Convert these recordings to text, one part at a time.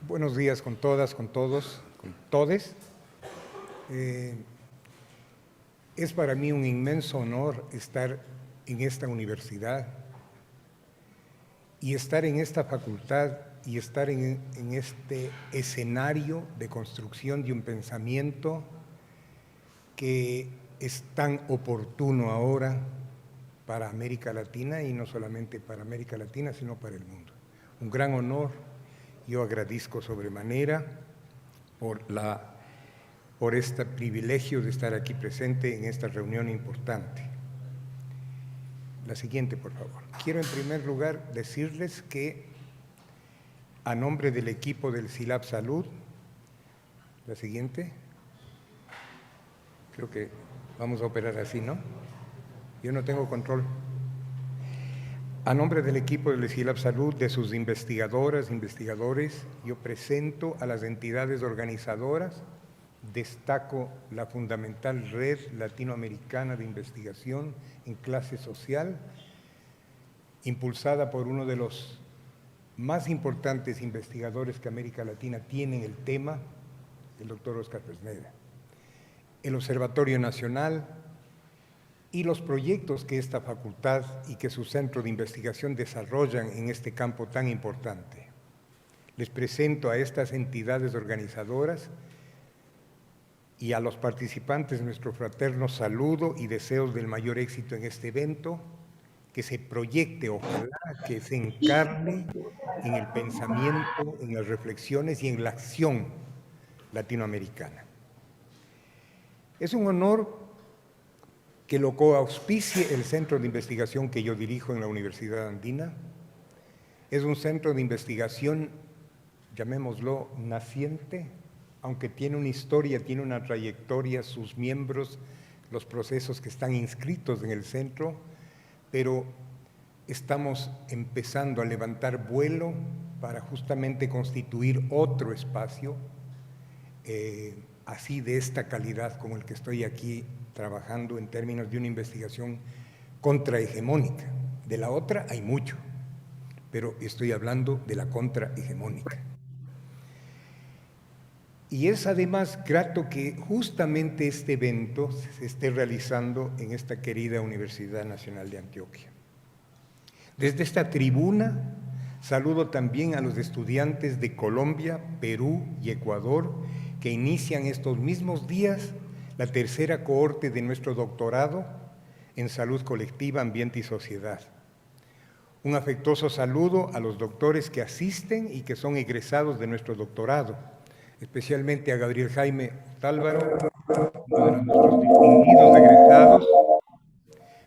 Buenos días con todas, con todos, con todes. Es para mí un inmenso honor estar en esta universidad y estar en esta facultad y estar en este escenario de construcción de un pensamiento que es tan oportuno ahora para América Latina, y no solamente para América Latina, sino para el mundo. Un gran honor. Yo agradezco sobremanera por este privilegio de estar aquí presente en esta reunión importante. La siguiente, por favor. Quiero en primer lugar decirles que a nombre del equipo del SILAB Salud, la siguiente, creo que vamos a operar así, ¿no? Yo no tengo control. A nombre del equipo del SILAB Salud, de sus investigadoras, investigadores, yo presento a las entidades organizadoras, destaco la fundamental Red Latinoamericana de Investigación en Clase Social, impulsada por uno de los más importantes investigadores que América Latina tiene en el tema, el doctor Óscar Fresneda, el Observatorio Nacional, y los proyectos que esta facultad y que su centro de investigación desarrollan en este campo tan importante. Les presento a estas entidades organizadoras y a los participantes nuestro fraterno saludo y deseos del mayor éxito en este evento, que se proyecte, ojalá, que se encarne en el pensamiento, en las reflexiones y en la acción latinoamericana. Es un honor que lo coauspicie el centro de investigación que yo dirijo en la Universidad Andina. Es un centro de investigación, llamémoslo naciente, aunque tiene una historia, tiene una trayectoria, sus miembros, los procesos que están inscritos en el centro, pero estamos empezando a levantar vuelo para justamente constituir otro espacio así de esta calidad como el que estoy aquí trabajando en términos de una investigación contrahegemónica. De la otra hay mucho, pero estoy hablando de la contrahegemónica. Y es además grato que justamente este evento se esté realizando en esta querida Universidad Nacional de Antioquia. Desde esta tribuna saludo también a los estudiantes de Colombia, Perú y Ecuador que inician estos mismos días la tercera cohorte de nuestro doctorado en Salud Colectiva, Ambiente y Sociedad. Un afectuoso saludo a los doctores que asisten y que son egresados de nuestro doctorado, especialmente a Gabriel Jaime Tálvaro, uno de nuestros distinguidos egresados,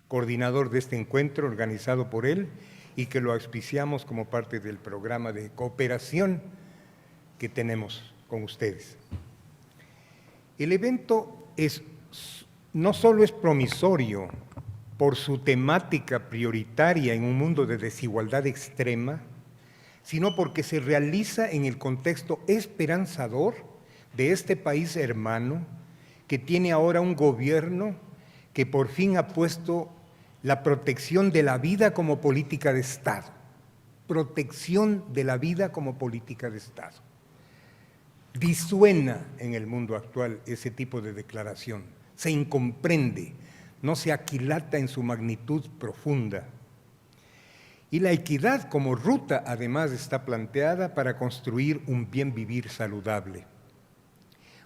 coordinador de este encuentro organizado por él y que lo auspiciamos como parte del programa de cooperación que tenemos con ustedes. El evento no solo es promisorio por su temática prioritaria en un mundo de desigualdad extrema, sino porque se realiza en el contexto esperanzador de este país hermano que tiene ahora un gobierno que por fin ha puesto la protección de la vida como política de Estado. Protección de la vida como política de Estado. Disuena en el mundo actual ese tipo de declaración, se incomprende, no se aquilata en su magnitud profunda. Y la equidad como ruta además está planteada para construir un bien vivir saludable.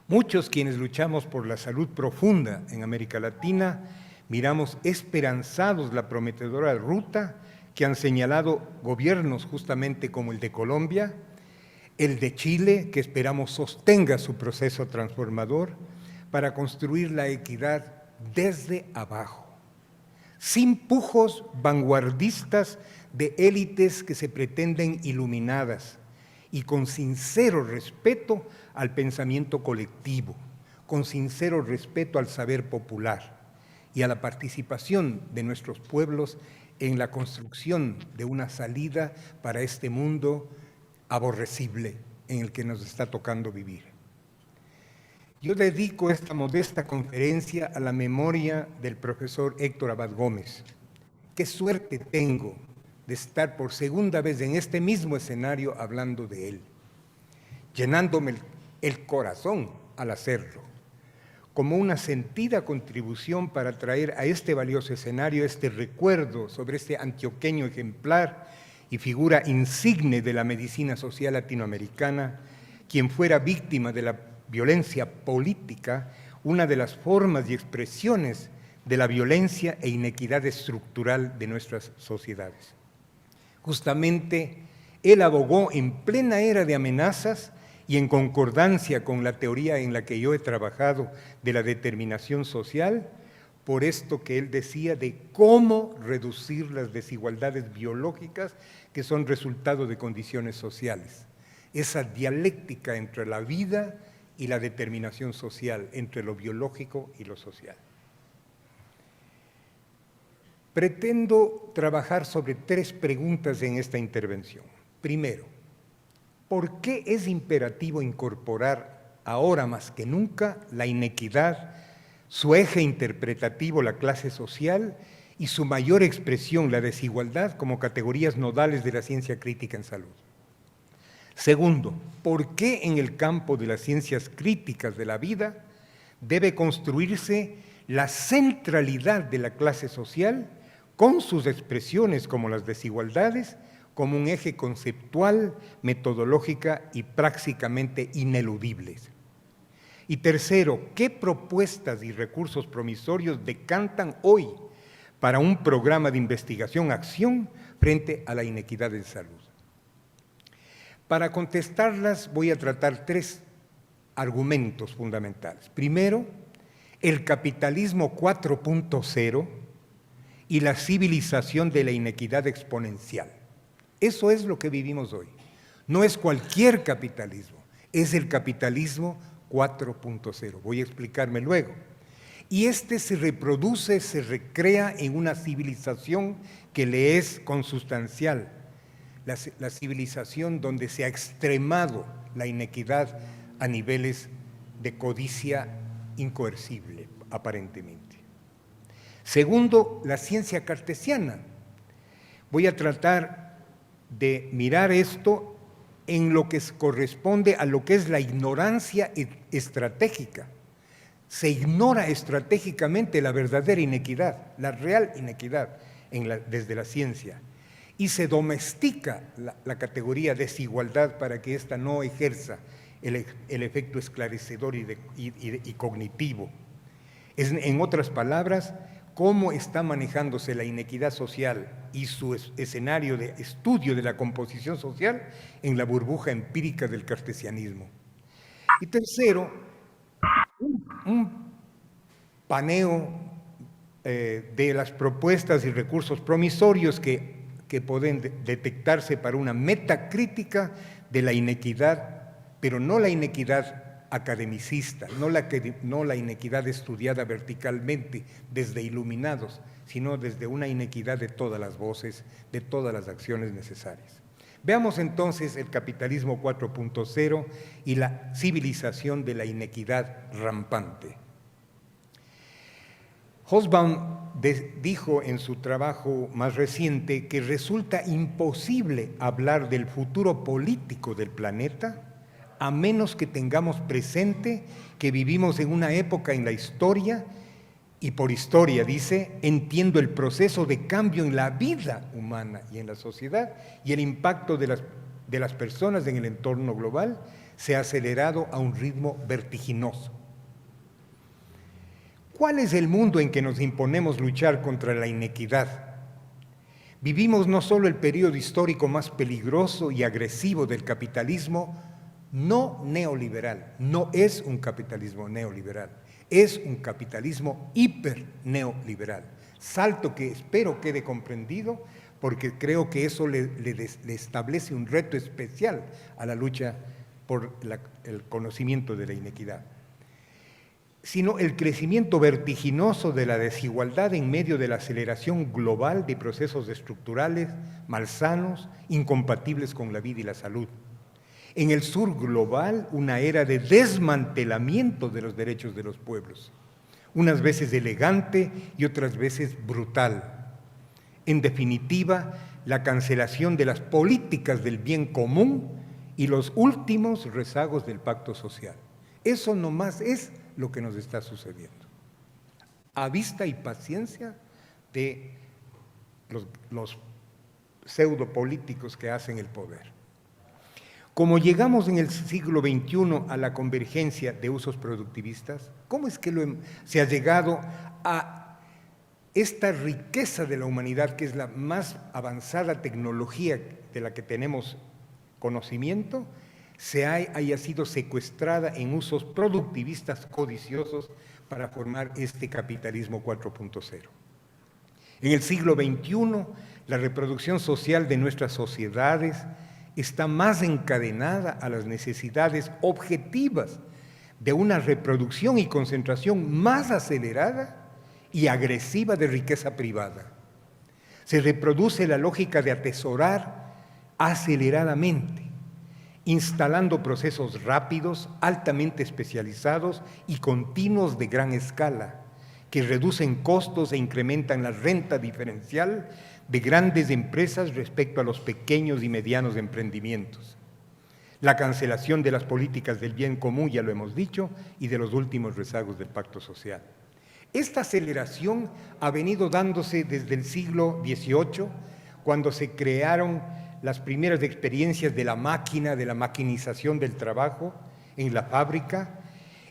Muchos quienes luchamos por la salud profunda en América Latina miramos esperanzados la prometedora ruta que han señalado gobiernos justamente como el de Colombia, el de Chile, que esperamos sostenga su proceso transformador para construir la equidad desde abajo, sin pujos vanguardistas de élites que se pretenden iluminadas y con sincero respeto al pensamiento colectivo, con sincero respeto al saber popular y a la participación de nuestros pueblos en la construcción de una salida para este mundo aborrecible en el que nos está tocando vivir. Yo dedico esta modesta conferencia a la memoria del profesor Héctor Abad Gómez. Qué suerte tengo de estar por segunda vez en este mismo escenario hablando de él. llenándome el corazón al hacerlo, como una sentida contribución para traer a este valioso escenario este recuerdo sobre este antioqueño ejemplar y figura insigne de la medicina social latinoamericana, quien fuera víctima de la violencia política, una de las formas y expresiones de la violencia e inequidad estructural de nuestras sociedades. Justamente, él abogó en plena era de amenazas y en concordancia con la teoría en la que yo he trabajado de la determinación social, por esto que él decía de cómo reducir las desigualdades biológicas que son resultado de condiciones sociales. Esa dialéctica entre la vida y la determinación social, entre lo biológico y lo social. Pretendo trabajar sobre 3 preguntas en esta intervención. Primero, ¿por qué es imperativo incorporar ahora más que nunca la inequidad, su eje interpretativo, la clase social, y su mayor expresión, la desigualdad, como categorías nodales de la ciencia crítica en salud? Segundo, ¿por qué en el campo de las ciencias críticas de la vida debe construirse la centralidad de la clase social con sus expresiones como las desigualdades, como un eje conceptual, metodológica y prácticamente ineludibles? Y tercero, ¿qué propuestas y recursos promisorios decantan hoy para un programa de investigación-acción frente a la inequidad en salud? Para contestarlas voy a tratar 3 argumentos fundamentales. Primero, el capitalismo 4.0 y la civilización de la inequidad exponencial. Eso es lo que vivimos hoy. No es cualquier capitalismo, es el capitalismo 4.0. Voy a explicarme luego. Y este se reproduce, se recrea en una civilización que le es consustancial. La civilización donde se ha extremado la inequidad a niveles de codicia incoercible, aparentemente. Segundo, la ciencia cartesiana. Voy a tratar de mirar esto en lo que corresponde a lo que es la ignorancia estratégica. Se ignora estratégicamente la verdadera inequidad, la real inequidad desde la ciencia, y se domestica la categoría desigualdad para que ésta no ejerza el efecto esclarecedor y cognitivo. En otras palabras, cómo está manejándose la inequidad social y su escenario de estudio de la composición social en la burbuja empírica del cartesianismo. Y tercero, un paneo de las propuestas y recursos promisorios que pueden detectarse para una metacrítica de la inequidad, pero no la inequidad academicista, no la inequidad estudiada verticalmente desde iluminados, sino desde una inequidad de todas las voces, de todas las acciones necesarias. Veamos entonces el capitalismo 4.0 y la civilización de la inequidad rampante. Hobsbawm dijo en su trabajo más reciente que resulta imposible hablar del futuro político del planeta a menos que tengamos presente que vivimos en una época en la historia, y por historia, dice, entiendo el proceso de cambio en la vida humana y en la sociedad, y el impacto de las personas en el entorno global se ha acelerado a un ritmo vertiginoso. ¿Cuál es el mundo en que nos imponemos luchar contra la inequidad? Vivimos no solo el periodo histórico más peligroso y agresivo del capitalismo no neoliberal, no es un capitalismo neoliberal, es un capitalismo hiperneoliberal. Salto que espero quede comprendido porque creo que eso le establece un reto especial a la lucha por el conocimiento de la inequidad, sino el crecimiento vertiginoso de la desigualdad en medio de la aceleración global de procesos estructurales malsanos, incompatibles con la vida y la salud. En el sur global, una era de desmantelamiento de los derechos de los pueblos, unas veces elegante y otras veces brutal. En definitiva, la cancelación de las políticas del bien común y los últimos rezagos del pacto social. Eso nomás es lo que nos está sucediendo. A vista y paciencia de los pseudopolíticos que hacen el poder. Como llegamos en el siglo XXI a la convergencia de usos productivistas, ¿cómo es que se ha llegado a esta riqueza de la humanidad, que es la más avanzada tecnología de la que tenemos conocimiento, haya sido secuestrada en usos productivistas codiciosos para formar este capitalismo 4.0? En el siglo XXI, la reproducción social de nuestras sociedades está más encadenada a las necesidades objetivas de una reproducción y concentración más acelerada y agresiva de riqueza privada. Se reproduce la lógica de atesorar aceleradamente, instalando procesos rápidos, altamente especializados y continuos de gran escala, que reducen costos e incrementan la renta diferencial de grandes empresas respecto a los pequeños y medianos emprendimientos. La cancelación de las políticas del bien común, ya lo hemos dicho, y de los últimos rezagos del pacto social. Esta aceleración ha venido dándose desde el siglo XVIII, cuando se crearon las primeras experiencias de la máquina, de la maquinización del trabajo en la fábrica.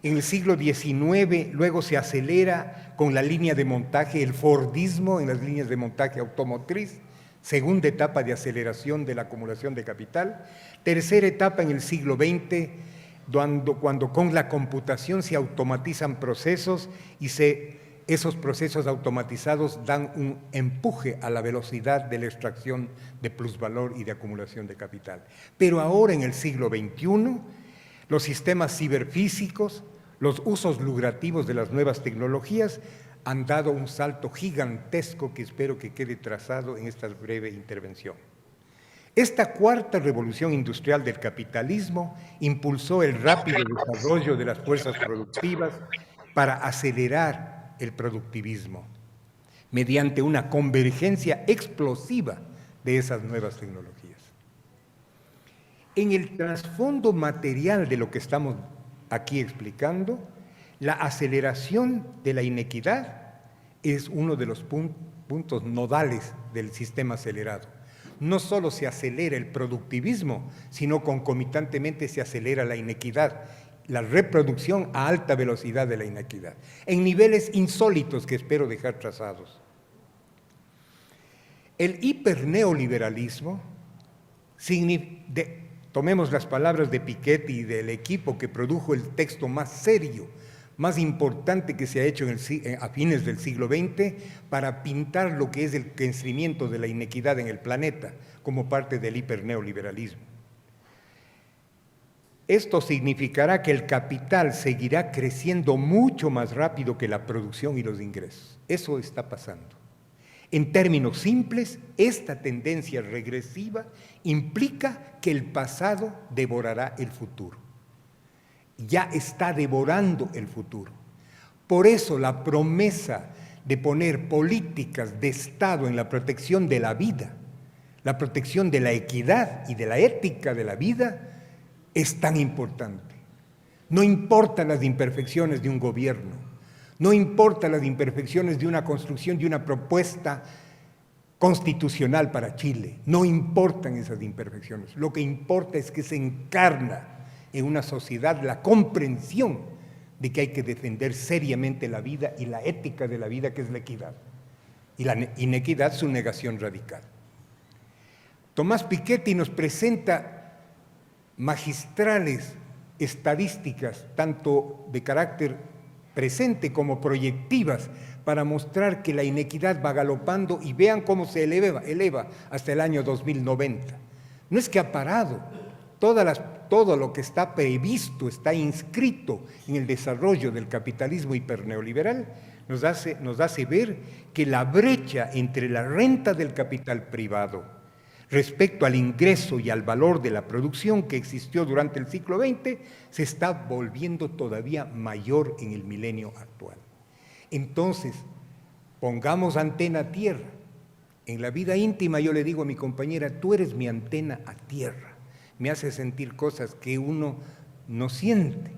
En el siglo XIX luego se acelera con la línea de montaje, el Fordismo en las líneas de montaje automotriz, segunda etapa de aceleración de la acumulación de capital. Tercera etapa en el siglo XX, cuando con la computación se automatizan procesos y esos procesos automatizados dan un empuje a la velocidad de la extracción de plusvalor y de acumulación de capital. Pero ahora en el siglo XXI, los sistemas ciberfísicos, los usos lucrativos de las nuevas tecnologías han dado un salto gigantesco que espero que quede trazado en esta breve intervención. Esta cuarta revolución industrial del capitalismo impulsó el rápido desarrollo de las fuerzas productivas para acelerar el productivismo, mediante una convergencia explosiva de esas nuevas tecnologías. En el trasfondo material de lo que estamos aquí explicando, la aceleración de la inequidad es uno de los puntos nodales del sistema acelerado. No solo se acelera el productivismo, sino concomitantemente se acelera la inequidad, la reproducción a alta velocidad de la inequidad, en niveles insólitos que espero dejar trazados. El hiperneoliberalismo, tomemos las palabras de Piketty y del equipo que produjo el texto más serio, más importante que se ha hecho a fines del siglo XX para pintar lo que es el crecimiento de la inequidad en el planeta como parte del hiperneoliberalismo. Esto significará que el capital seguirá creciendo mucho más rápido que la producción y los ingresos. Eso está pasando. En términos simples, esta tendencia regresiva implica que el pasado devorará el futuro. Ya está devorando el futuro. Por eso la promesa de poner políticas de Estado en la protección de la vida, la protección de la equidad y de la ética de la vida es tan importante. No importan las imperfecciones de un gobierno, no importan las imperfecciones de una construcción de una propuesta constitucional para Chile, no importan esas imperfecciones. Lo que importa es que se encarna en una sociedad la comprensión de que hay que defender seriamente la vida y la ética de la vida, que es la equidad. Y la inequidad, su negación radical. Tomás Piketty nos presenta magistrales estadísticas, tanto de carácter presente como proyectivas, para mostrar que la inequidad va galopando y vean cómo se eleva hasta el año 2090. No es que ha parado, todo lo que está previsto, está inscrito en el desarrollo del capitalismo hiperneoliberal, nos hace ver que la brecha entre la renta del capital privado respecto al ingreso y al valor de la producción que existió durante el siglo XX se está volviendo todavía mayor en el milenio actual. Entonces, pongamos antena a tierra. En la vida íntima yo le digo a mi compañera, tú eres mi antena a tierra. me hace sentir cosas que uno no siente.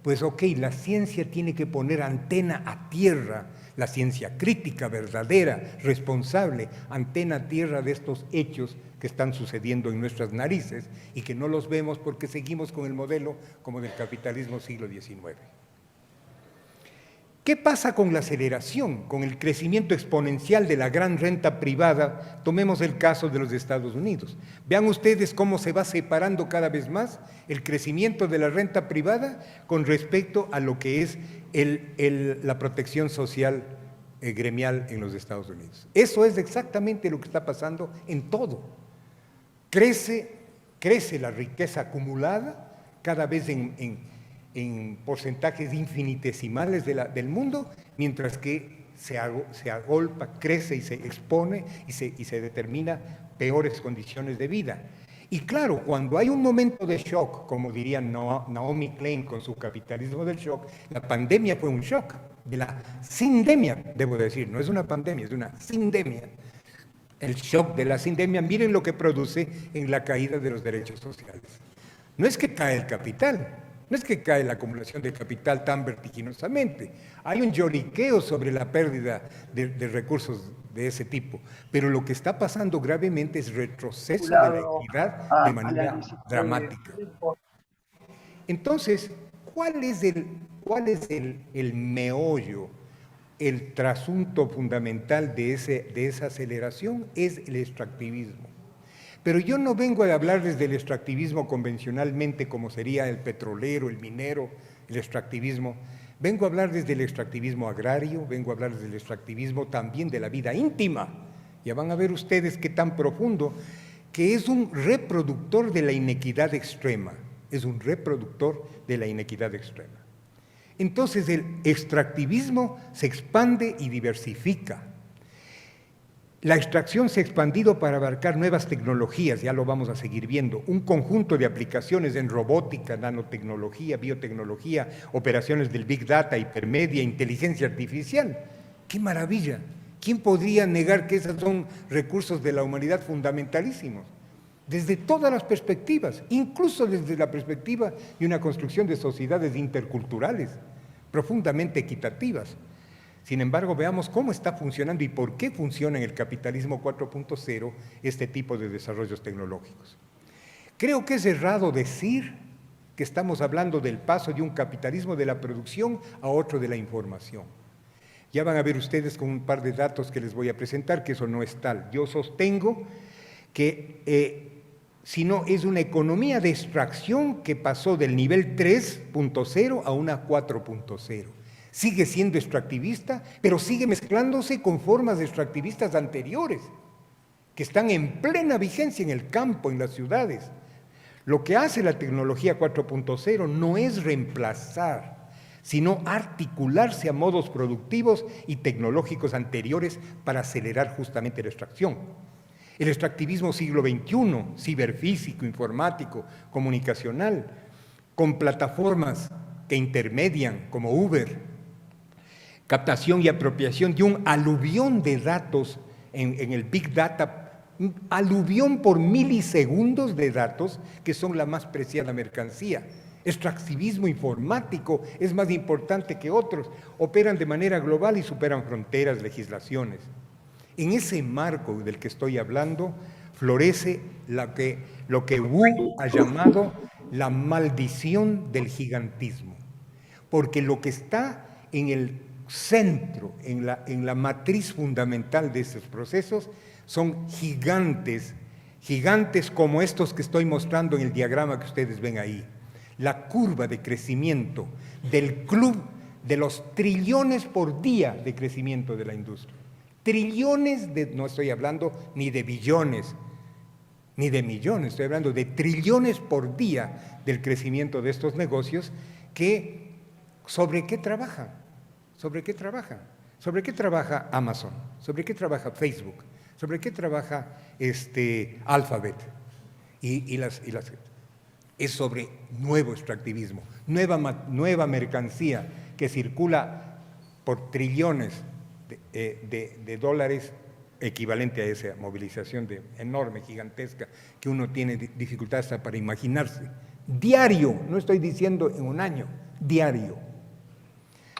Pues ok, la ciencia tiene que poner antena a tierra, la ciencia crítica, verdadera, responsable, antena a tierra de estos hechos que están sucediendo en nuestras narices y que no los vemos porque seguimos con el modelo como del capitalismo siglo XIX. ¿Qué pasa con la aceleración, con el crecimiento exponencial de la gran renta privada? Tomemos el caso de los Estados Unidos. Vean ustedes cómo se va separando cada vez más el crecimiento de la renta privada con respecto a lo que es la protección social gremial en los Estados Unidos. Eso es exactamente lo que está pasando en todo. Crece la riqueza acumulada cada vez en porcentajes infinitesimales del mundo, mientras que se agolpa, crece y se expone y se determina peores condiciones de vida. Y claro, cuando hay un momento de shock, como diría Naomi Klein con su capitalismo del shock, la pandemia fue un shock, de la sindemia, debo decir, no es una pandemia, es una sindemia. El shock de la sindemia, miren lo que produce en la caída de los derechos sociales. No es que cae el capital, no es que cae la acumulación de capital tan vertiginosamente. Hay un lloriqueo sobre la pérdida de recursos de ese tipo, pero lo que está pasando gravemente es retroceso de la equidad de manera dramática. Entonces, ¿cuál es el meollo, el trasunto fundamental de esa aceleración? Es el extractivismo. Pero yo no vengo a hablarles del extractivismo convencionalmente, como sería el petrolero, el minero, el extractivismo. Vengo a hablarles del extractivismo agrario, vengo a hablarles del extractivismo también de la vida íntima. Ya van a ver ustedes qué tan profundo, que es un reproductor de la inequidad extrema. Es un reproductor de la inequidad extrema. Entonces el extractivismo se expande y diversifica. La extracción se ha expandido para abarcar nuevas tecnologías, ya lo vamos a seguir viendo, un conjunto de aplicaciones en robótica, nanotecnología, biotecnología, operaciones del Big Data, hipermedia, inteligencia artificial. ¡Qué maravilla! ¿Quién podría negar que esos son recursos de la humanidad fundamentalísimos? Desde todas las perspectivas, incluso desde la perspectiva de una construcción de sociedades interculturales, profundamente equitativas. Sin embargo, veamos cómo está funcionando y por qué funciona en el capitalismo 4.0 este tipo de desarrollos tecnológicos. Creo que es errado decir que estamos hablando del paso de un capitalismo de la producción a otro de la información. Ya van a ver ustedes con un par de datos que les voy a presentar que eso no es tal. Yo sostengo que sino es una economía de extracción que pasó del nivel 3.0 a una 4.0. Sigue siendo extractivista, pero sigue mezclándose con formas extractivistas anteriores, que están en plena vigencia en el campo, en las ciudades. Lo que hace la tecnología 4.0 no es reemplazar, sino articularse a modos productivos y tecnológicos anteriores para acelerar justamente la extracción. El extractivismo siglo XXI, ciberfísico, informático, comunicacional, con plataformas que intermedian como Uber, captación y apropiación de un aluvión de datos en el Big Data, un aluvión por milisegundos de datos que son la más preciada mercancía. Extractivismo informático es más importante que otros, operan de manera global y superan fronteras, legislaciones. En ese marco del que estoy hablando, florece lo que Wu ha llamado la maldición del gigantismo, porque lo que está en el centro, en la matriz fundamental de estos procesos, son gigantes, gigantes como estos que estoy mostrando en el diagrama que ustedes ven ahí. La curva de crecimiento del club de los trillones por día de crecimiento de la industria. Trillones no estoy hablando ni de billones, ni de millones, estoy hablando de trillones por día del crecimiento de estos negocios que, ¿sobre qué trabajan? ¿Sobre qué trabaja? ¿Sobre qué trabaja Amazon? ¿Sobre qué trabaja Facebook? ¿Sobre qué trabaja Alphabet? Es sobre nuevo extractivismo, nueva mercancía que circula por trillones de dólares equivalente a esa movilización enorme, gigantesca, que uno tiene dificultad hasta para imaginarse. Diario, no estoy diciendo en un año, diario.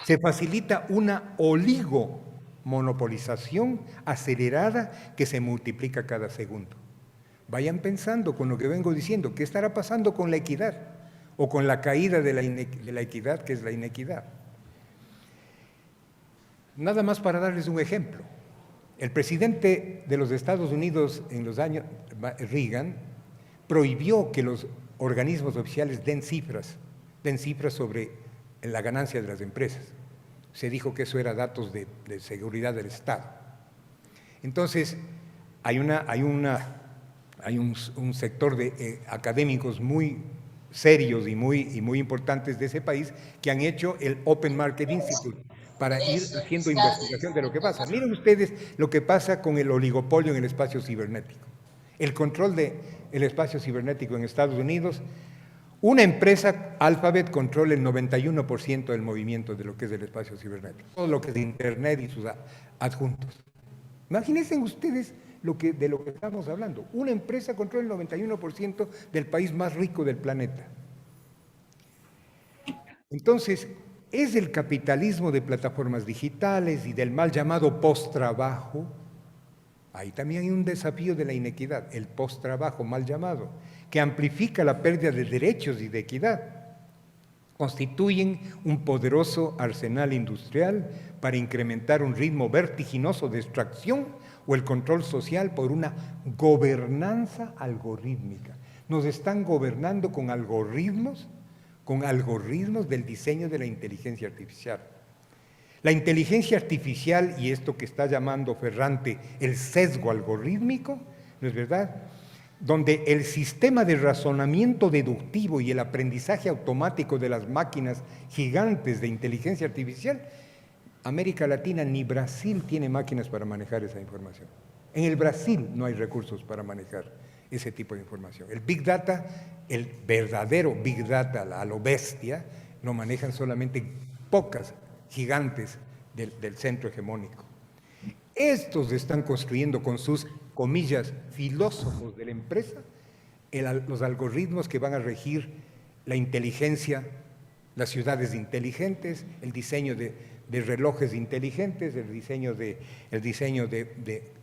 Se facilita una oligomonopolización acelerada que se multiplica cada segundo. Vayan pensando con lo que vengo diciendo, ¿qué estará pasando con la equidad? O con la caída de la equidad, que es la inequidad. Nada más para darles un ejemplo. El presidente de los Estados Unidos en los años Reagan prohibió que los organismos oficiales den cifras sobre la ganancia de las empresas. Se dijo que eso era datos de seguridad del Estado. Entonces, hay un sector de académicos muy serios y muy importantes de ese país que han hecho el Open Market Institute para ir haciendo investigación de lo que pasa. Miren ustedes lo que pasa con el oligopolio en el espacio cibernético. El control del espacio cibernético en Estados Unidos, una empresa, Alphabet, controla el 91% del movimiento de lo que es el espacio cibernético, todo lo que es de Internet y sus adjuntos. Imagínense ustedes de lo que estamos hablando. Una empresa controla el 91% del país más rico del planeta. Entonces, es el capitalismo de plataformas digitales y del mal llamado post-trabajo. Ahí también hay un desafío de la inequidad, el post-trabajo mal llamado, que amplifica la pérdida de derechos y de equidad. Constituyen un poderoso arsenal industrial para incrementar un ritmo vertiginoso de extracción o el control social por una gobernanza algorítmica. Nos están gobernando con algoritmos del diseño de la inteligencia artificial. La inteligencia artificial y esto que está llamando Ferrante el sesgo algorítmico, ¿no es verdad?, donde el sistema de razonamiento deductivo y el aprendizaje automático de las máquinas gigantes de inteligencia artificial, América Latina ni Brasil tiene máquinas para manejar esa información. En el Brasil no hay recursos para manejar ese tipo de información. El Big Data, el verdadero Big Data, a lo bestia, lo manejan solamente pocas gigantes del centro hegemónico. Estos están construyendo con sus, comillas, filósofos de la empresa, los algoritmos que van a regir la inteligencia, las ciudades inteligentes, el diseño de relojes inteligentes, el diseño de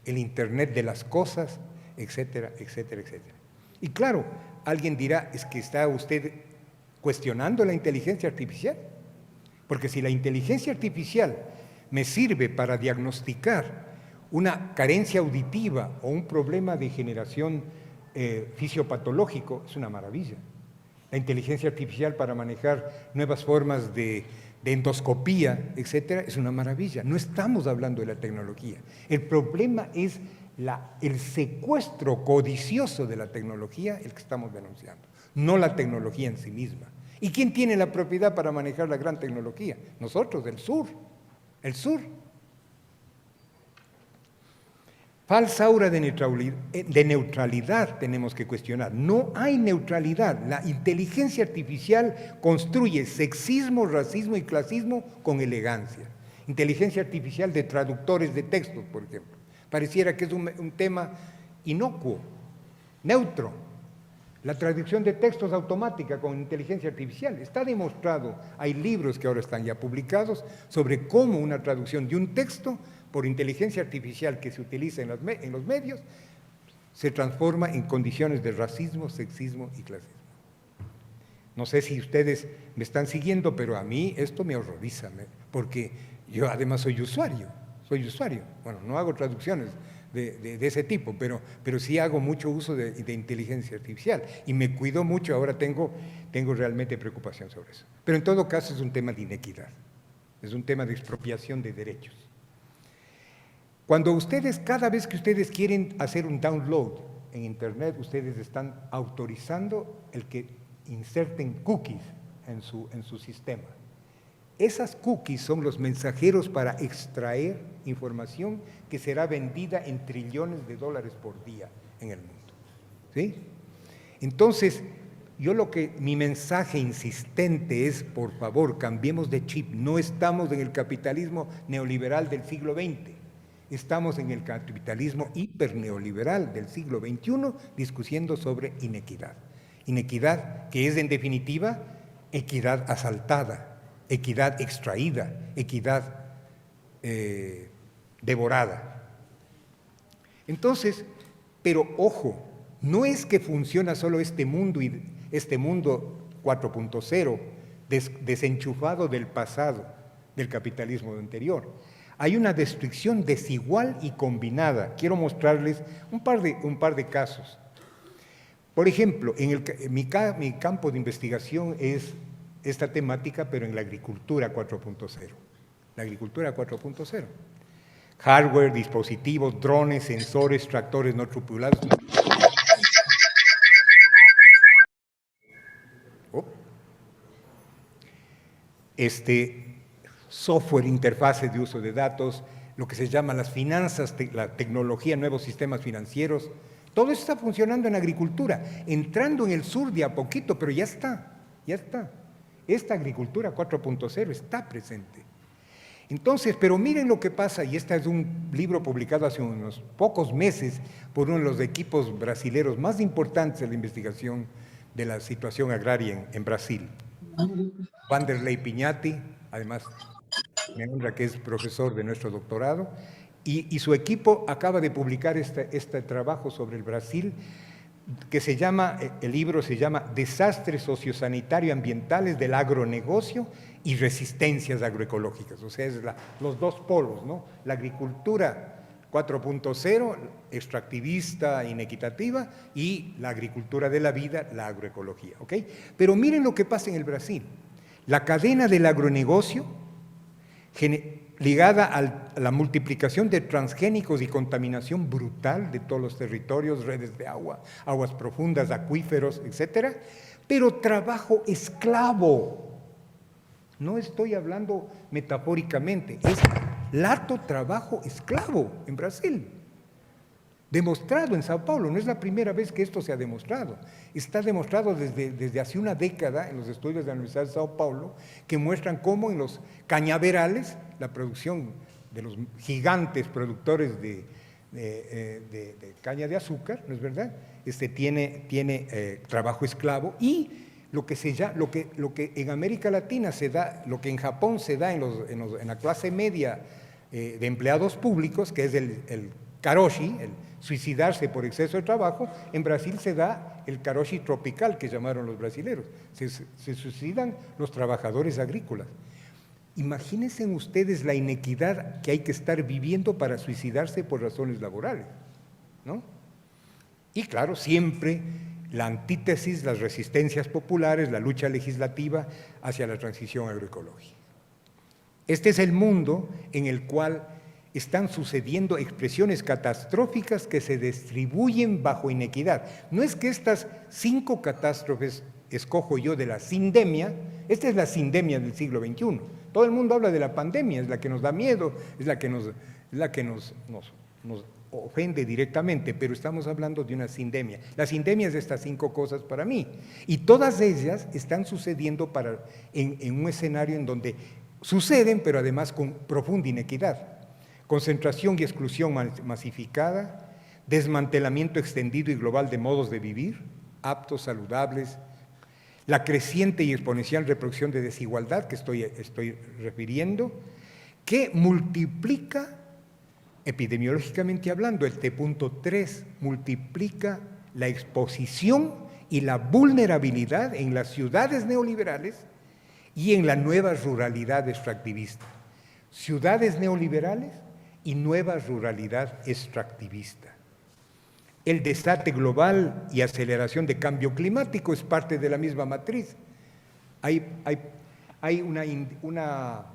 el Internet de las cosas, etcétera, etcétera, etcétera. Y claro, alguien dirá, ¿es que está usted cuestionando la inteligencia artificial? Porque si la inteligencia artificial me sirve para diagnosticar una carencia auditiva o un problema de generación fisiopatológico, es una maravilla. La inteligencia artificial para manejar nuevas formas de endoscopía, etcétera, es una maravilla. No estamos hablando de la tecnología. El problema es el secuestro codicioso de la tecnología, el que estamos denunciando, no la tecnología en sí misma. ¿Y quién tiene la propiedad para manejar la gran tecnología? Nosotros, el sur. Falsa aura de neutralidad tenemos que cuestionar. No hay neutralidad. La inteligencia artificial construye sexismo, racismo y clasismo con elegancia. Inteligencia artificial de traductores de textos, por ejemplo. Pareciera que es un tema inocuo, neutro. La traducción de textos automática con inteligencia artificial está demostrado. Hay libros que ahora están ya publicados sobre cómo una traducción de un texto por inteligencia artificial que se utiliza en los medios se transforma en condiciones de racismo, sexismo y clasismo. No sé si ustedes me están siguiendo, pero a mí esto me horroriza, porque yo además soy usuario. Bueno, no hago traducciones de ese tipo, pero sí hago mucho uso de inteligencia artificial y me cuido mucho, ahora tengo realmente preocupación sobre eso. Pero en todo caso es un tema de inequidad, es un tema de expropiación de derechos. Cada vez que ustedes quieren hacer un download en Internet, ustedes están autorizando el que inserten cookies en su sistema. Esas cookies son los mensajeros para extraer información que será vendida en trillones de dólares por día en el mundo. ¿Sí? Entonces, mi mensaje insistente es, por favor, cambiemos de chip. No estamos en el capitalismo neoliberal del siglo XX. estamos en el capitalismo hiperneoliberal del siglo XXI discutiendo sobre inequidad. Inequidad que es, en definitiva, equidad asaltada, equidad extraída, equidad devorada. Entonces, pero ojo, no es que funciona solo este mundo 4.0 desenchufado del pasado, del capitalismo anterior. Hay una destrucción desigual y combinada. Quiero mostrarles un par de casos. Por ejemplo, mi campo de investigación es esta temática, pero en la agricultura 4.0. La agricultura 4.0. Hardware, dispositivos, drones, sensores, tractores no tripulados. Software, interfaces de uso de datos, lo que se llama las finanzas, la tecnología, nuevos sistemas financieros. Todo eso está funcionando en agricultura, entrando en el sur de a poquito, pero ya está. Esta agricultura 4.0 está presente. Entonces, pero miren lo que pasa, y este es un libro publicado hace unos pocos meses por uno de los equipos brasileños más importantes de la investigación de la situación agraria en Brasil. Wanderley Piñati, además me honra que es profesor de nuestro doctorado, y su equipo acaba de publicar este trabajo sobre el Brasil, que el libro se llama Desastres sociosanitario ambientales del agronegocio y resistencias agroecológicas. O sea, es los dos polos, ¿no? La agricultura 4.0, extractivista, inequitativa, y la agricultura de la vida, la agroecología, ¿ok? Pero miren lo que pasa en el Brasil. La cadena del agronegocio, ligada a la multiplicación de transgénicos y contaminación brutal de todos los territorios, redes de agua, aguas profundas, acuíferos, etcétera, pero trabajo esclavo. No estoy hablando metafóricamente, es lato trabajo esclavo en Brasil. Demostrado en Sao Paulo, no es la primera vez que esto se ha demostrado. Está demostrado desde hace una década en los estudios de la Universidad de Sao Paulo, que muestran cómo en los cañaverales, la producción de los gigantes productores de caña de azúcar, ¿no es verdad? Tiene trabajo esclavo, y lo que en América Latina se da, lo que en Japón se da en la clase media de empleados públicos, que es el karoshi, el suicidarse por exceso de trabajo, en Brasil se da el karoshi tropical, que llamaron los brasileros. Se suicidan los trabajadores agrícolas. Imagínense ustedes la inequidad que hay que estar viviendo para suicidarse por razones laborales, ¿no? Y claro, siempre la antítesis, las resistencias populares, la lucha legislativa hacia la transición agroecológica. Este es el mundo en el cual están sucediendo expresiones catastróficas que se distribuyen bajo inequidad. No es que estas 5 catástrofes escojo yo de la sindemia, esta es la sindemia del siglo XXI. Todo el mundo habla de la pandemia, es la que nos da miedo, es la que nos ofende directamente, pero estamos hablando de una sindemia. La sindemia es de estas 5 cosas para mí, y todas ellas están sucediendo en un escenario en donde suceden, pero además con profunda inequidad. Concentración y exclusión masificada, desmantelamiento extendido y global de modos de vivir, aptos, saludables, la creciente y exponencial reproducción de desigualdad que estoy refiriendo, que multiplica, epidemiológicamente hablando, el T.3 multiplica la exposición y la vulnerabilidad en las ciudades neoliberales y en la nueva ruralidad extractivista. Ciudades neoliberales y nueva ruralidad extractivista. El desate global y aceleración de cambio climático es parte de la misma matriz. Hay una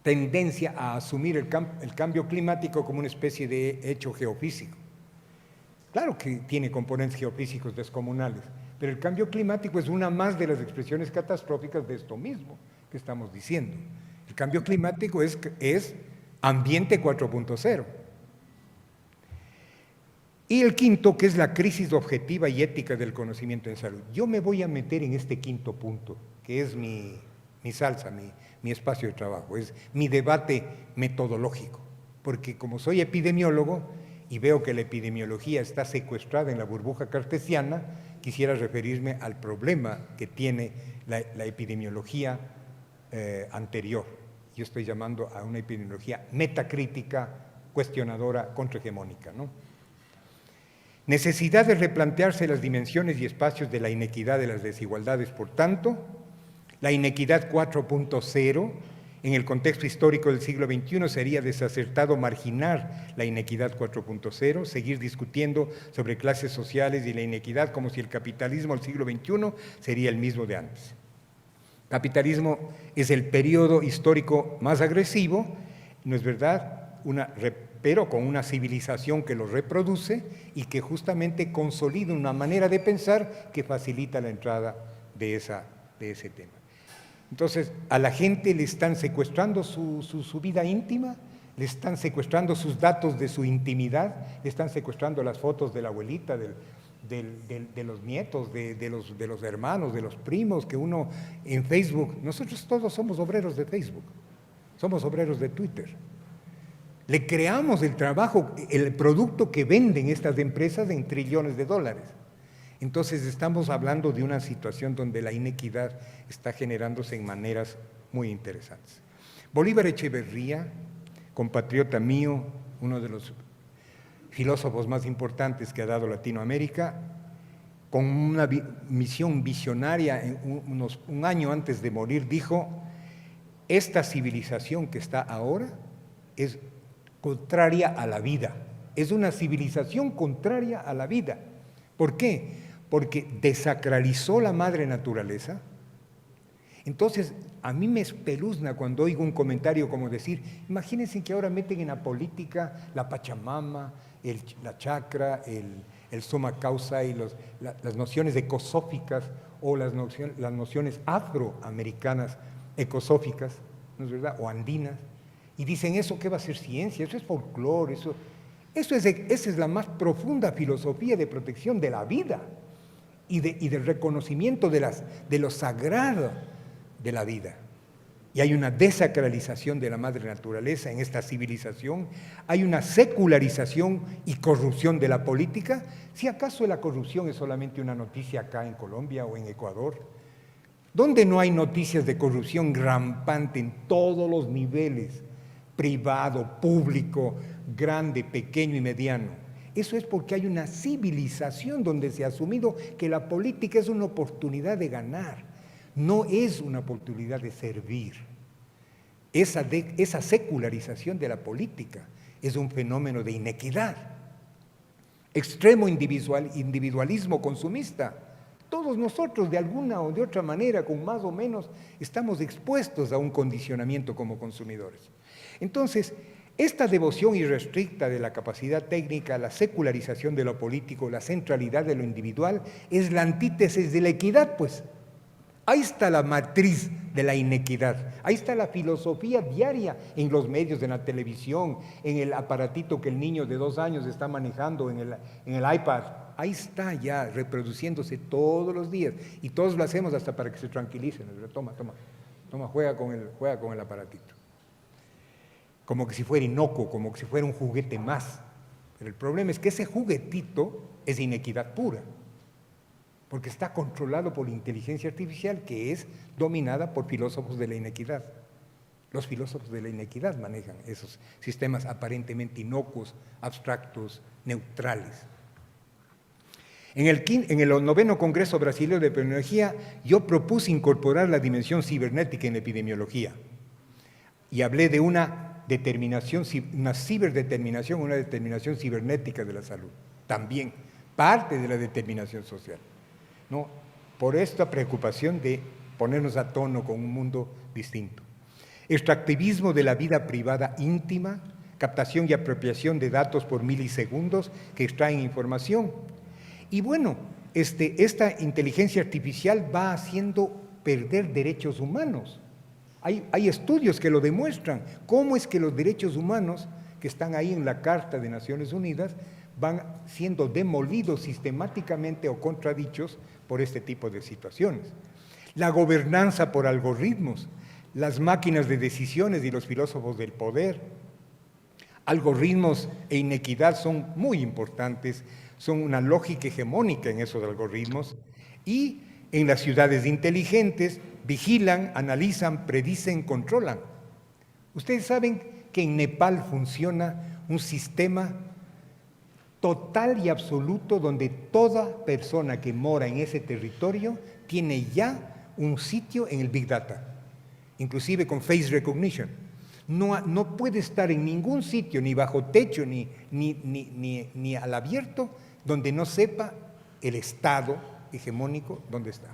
tendencia a asumir el cambio climático como una especie de hecho geofísico. Claro que tiene componentes geofísicos descomunales, pero el cambio climático es una más de las expresiones catastróficas de esto mismo que estamos diciendo. El cambio climático es ambiente 4.0. Y el quinto, que es la crisis objetiva y ética del conocimiento en salud. Yo me voy a meter en este quinto punto, que es mi salsa, mi espacio de trabajo, es mi debate metodológico. porque como soy epidemiólogo y veo que la epidemiología está secuestrada en la burbuja cartesiana, quisiera referirme al problema que tiene la epidemiología anterior. Yo estoy llamando a una epidemiología metacrítica, cuestionadora, contrahegemónica, ¿no? Necesidad de replantearse las dimensiones y espacios de la inequidad, de las desigualdades. Por tanto, la inequidad 4.0, en el contexto histórico del siglo XXI, sería desacertado marginar la inequidad 4.0, seguir discutiendo sobre clases sociales y la inequidad como si el capitalismo del siglo XXI sería el mismo de antes. Capitalismo es el periodo histórico más agresivo, ¿no es verdad? Pero con una civilización que lo reproduce y que justamente consolida una manera de pensar que facilita la entrada de ese tema. Entonces, a la gente le están secuestrando su vida íntima, le están secuestrando sus datos de su intimidad, le están secuestrando las fotos de la abuelita, de los nietos, de los hermanos, de los primos, que uno en Facebook, nosotros todos somos obreros de Facebook, somos obreros de Twitter. Le creamos el trabajo, el producto que venden estas empresas en trillones de dólares. Entonces estamos hablando de una situación donde la inequidad está generándose en maneras muy interesantes. Bolívar Echeverría, compatriota mío, uno de los filósofos más importantes que ha dado Latinoamérica, con una misión visionaria, un año antes de morir, dijo: esta civilización que está ahora es contraria a la vida, es una civilización contraria a la vida. ¿Por qué? Porque desacralizó la madre naturaleza. Entonces, a mí me espeluzna cuando oigo un comentario como decir: imagínense que ahora meten en la política la Pachamama, la chakra, el suma causa y las nociones ecosóficas o las nociones afroamericanas ecosóficas, ¿no es verdad?, o andinas. Y dicen: ¿eso qué va a ser ciencia? Eso es folclore, esa es la más profunda filosofía de protección de la vida y del reconocimiento de lo sagrado de la vida. Y hay una desacralización de la madre naturaleza en esta civilización, hay una secularización y corrupción de la política. Si acaso la corrupción es solamente una noticia acá en Colombia o en Ecuador, donde no hay noticias de corrupción rampante en todos los niveles, privado, público, grande, pequeño y mediano. Eso es porque hay una civilización donde se ha asumido que la política es una oportunidad de ganar, no es una oportunidad de servir. Esa secularización de la política es un fenómeno de inequidad. Extremo individualismo consumista. Todos nosotros, de alguna o de otra manera, con más o menos, estamos expuestos a un condicionamiento como consumidores. Entonces, esta devoción irrestricta de la capacidad técnica, la secularización de lo político, la centralidad de lo individual, es la antítesis de la equidad, pues. Ahí está la matriz de la inequidad, ahí está la filosofía diaria en los medios, en la televisión, en el aparatito que el niño de 2 años está manejando, en el iPad. Ahí está ya reproduciéndose todos los días y todos lo hacemos hasta para que se tranquilicen. Toma, juega con el aparatito. Como que si fuera inocuo, como que si fuera un juguete más. Pero el problema es que ese juguetito es inequidad pura, porque está controlado por la inteligencia artificial, que es dominada por filósofos de la inequidad. Los filósofos de la inequidad manejan esos sistemas aparentemente inocuos, abstractos, neutrales. En el 9º Congreso Brasileño de Epidemiología, yo propuse incorporar la dimensión cibernética en la epidemiología y hablé de una ciberdeterminación, una determinación cibernética de la salud, también parte de la determinación social, ¿no? Por esta preocupación de ponernos a tono con un mundo distinto. Extractivismo de la vida privada íntima, captación y apropiación de datos por milisegundos que extraen información. Y bueno, esta inteligencia artificial va haciendo perder derechos humanos. Hay estudios que lo demuestran. ¿Cómo es que los derechos humanos que están ahí en la Carta de Naciones Unidas van siendo demolidos sistemáticamente o contradichos por este tipo de situaciones? La gobernanza por algoritmos, las máquinas de decisiones y los filósofos del poder. Algoritmos e inequidad son muy importantes, son una lógica hegemónica en esos algoritmos, y en las ciudades inteligentes vigilan, analizan, predicen, controlan. Ustedes saben que en Nepal funciona un sistema total y absoluto donde toda persona que mora en ese territorio tiene ya un sitio en el Big Data, inclusive con face recognition. No puede estar en ningún sitio, ni bajo techo, ni al abierto, donde no sepa el Estado hegemónico dónde está.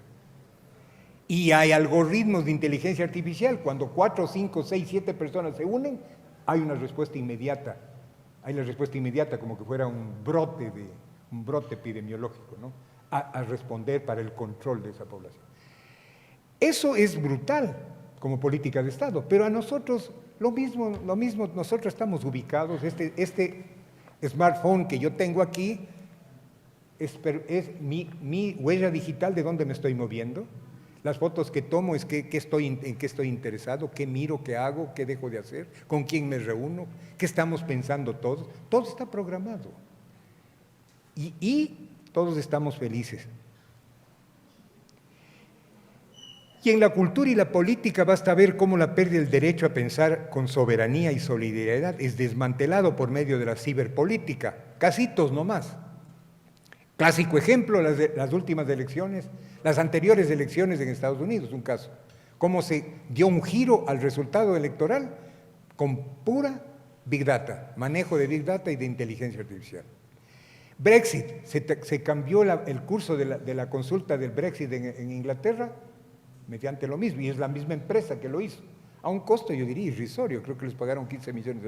Y hay algoritmos de inteligencia artificial, cuando 4, 5, 6, 7 personas se unen, hay una respuesta inmediata. Hay la respuesta inmediata como que fuera un brote epidemiológico, ¿no? a responder para el control de esa población. Eso es brutal como política de Estado, pero a nosotros lo mismo, nosotros estamos ubicados, este smartphone que yo tengo aquí es mi huella digital de dónde me estoy moviendo. Las fotos que tomo es en qué estoy interesado, qué miro, qué hago, qué dejo de hacer, con quién me reúno, qué estamos pensando todos. Todo está programado. Y todos estamos felices. Y en la cultura y la política basta ver cómo la pérdida del derecho a pensar con soberanía y solidaridad es desmantelado por medio de la ciberpolítica. Casitos nomás. Clásico ejemplo, las últimas elecciones, las anteriores elecciones en Estados Unidos, un caso. Cómo se dio un giro al resultado electoral con pura Big Data, manejo de Big Data y de inteligencia artificial. Brexit, se cambió el curso de la consulta del Brexit en Inglaterra mediante lo mismo, y es la misma empresa que lo hizo, a un costo, yo diría, irrisorio, creo que les pagaron $15 millones.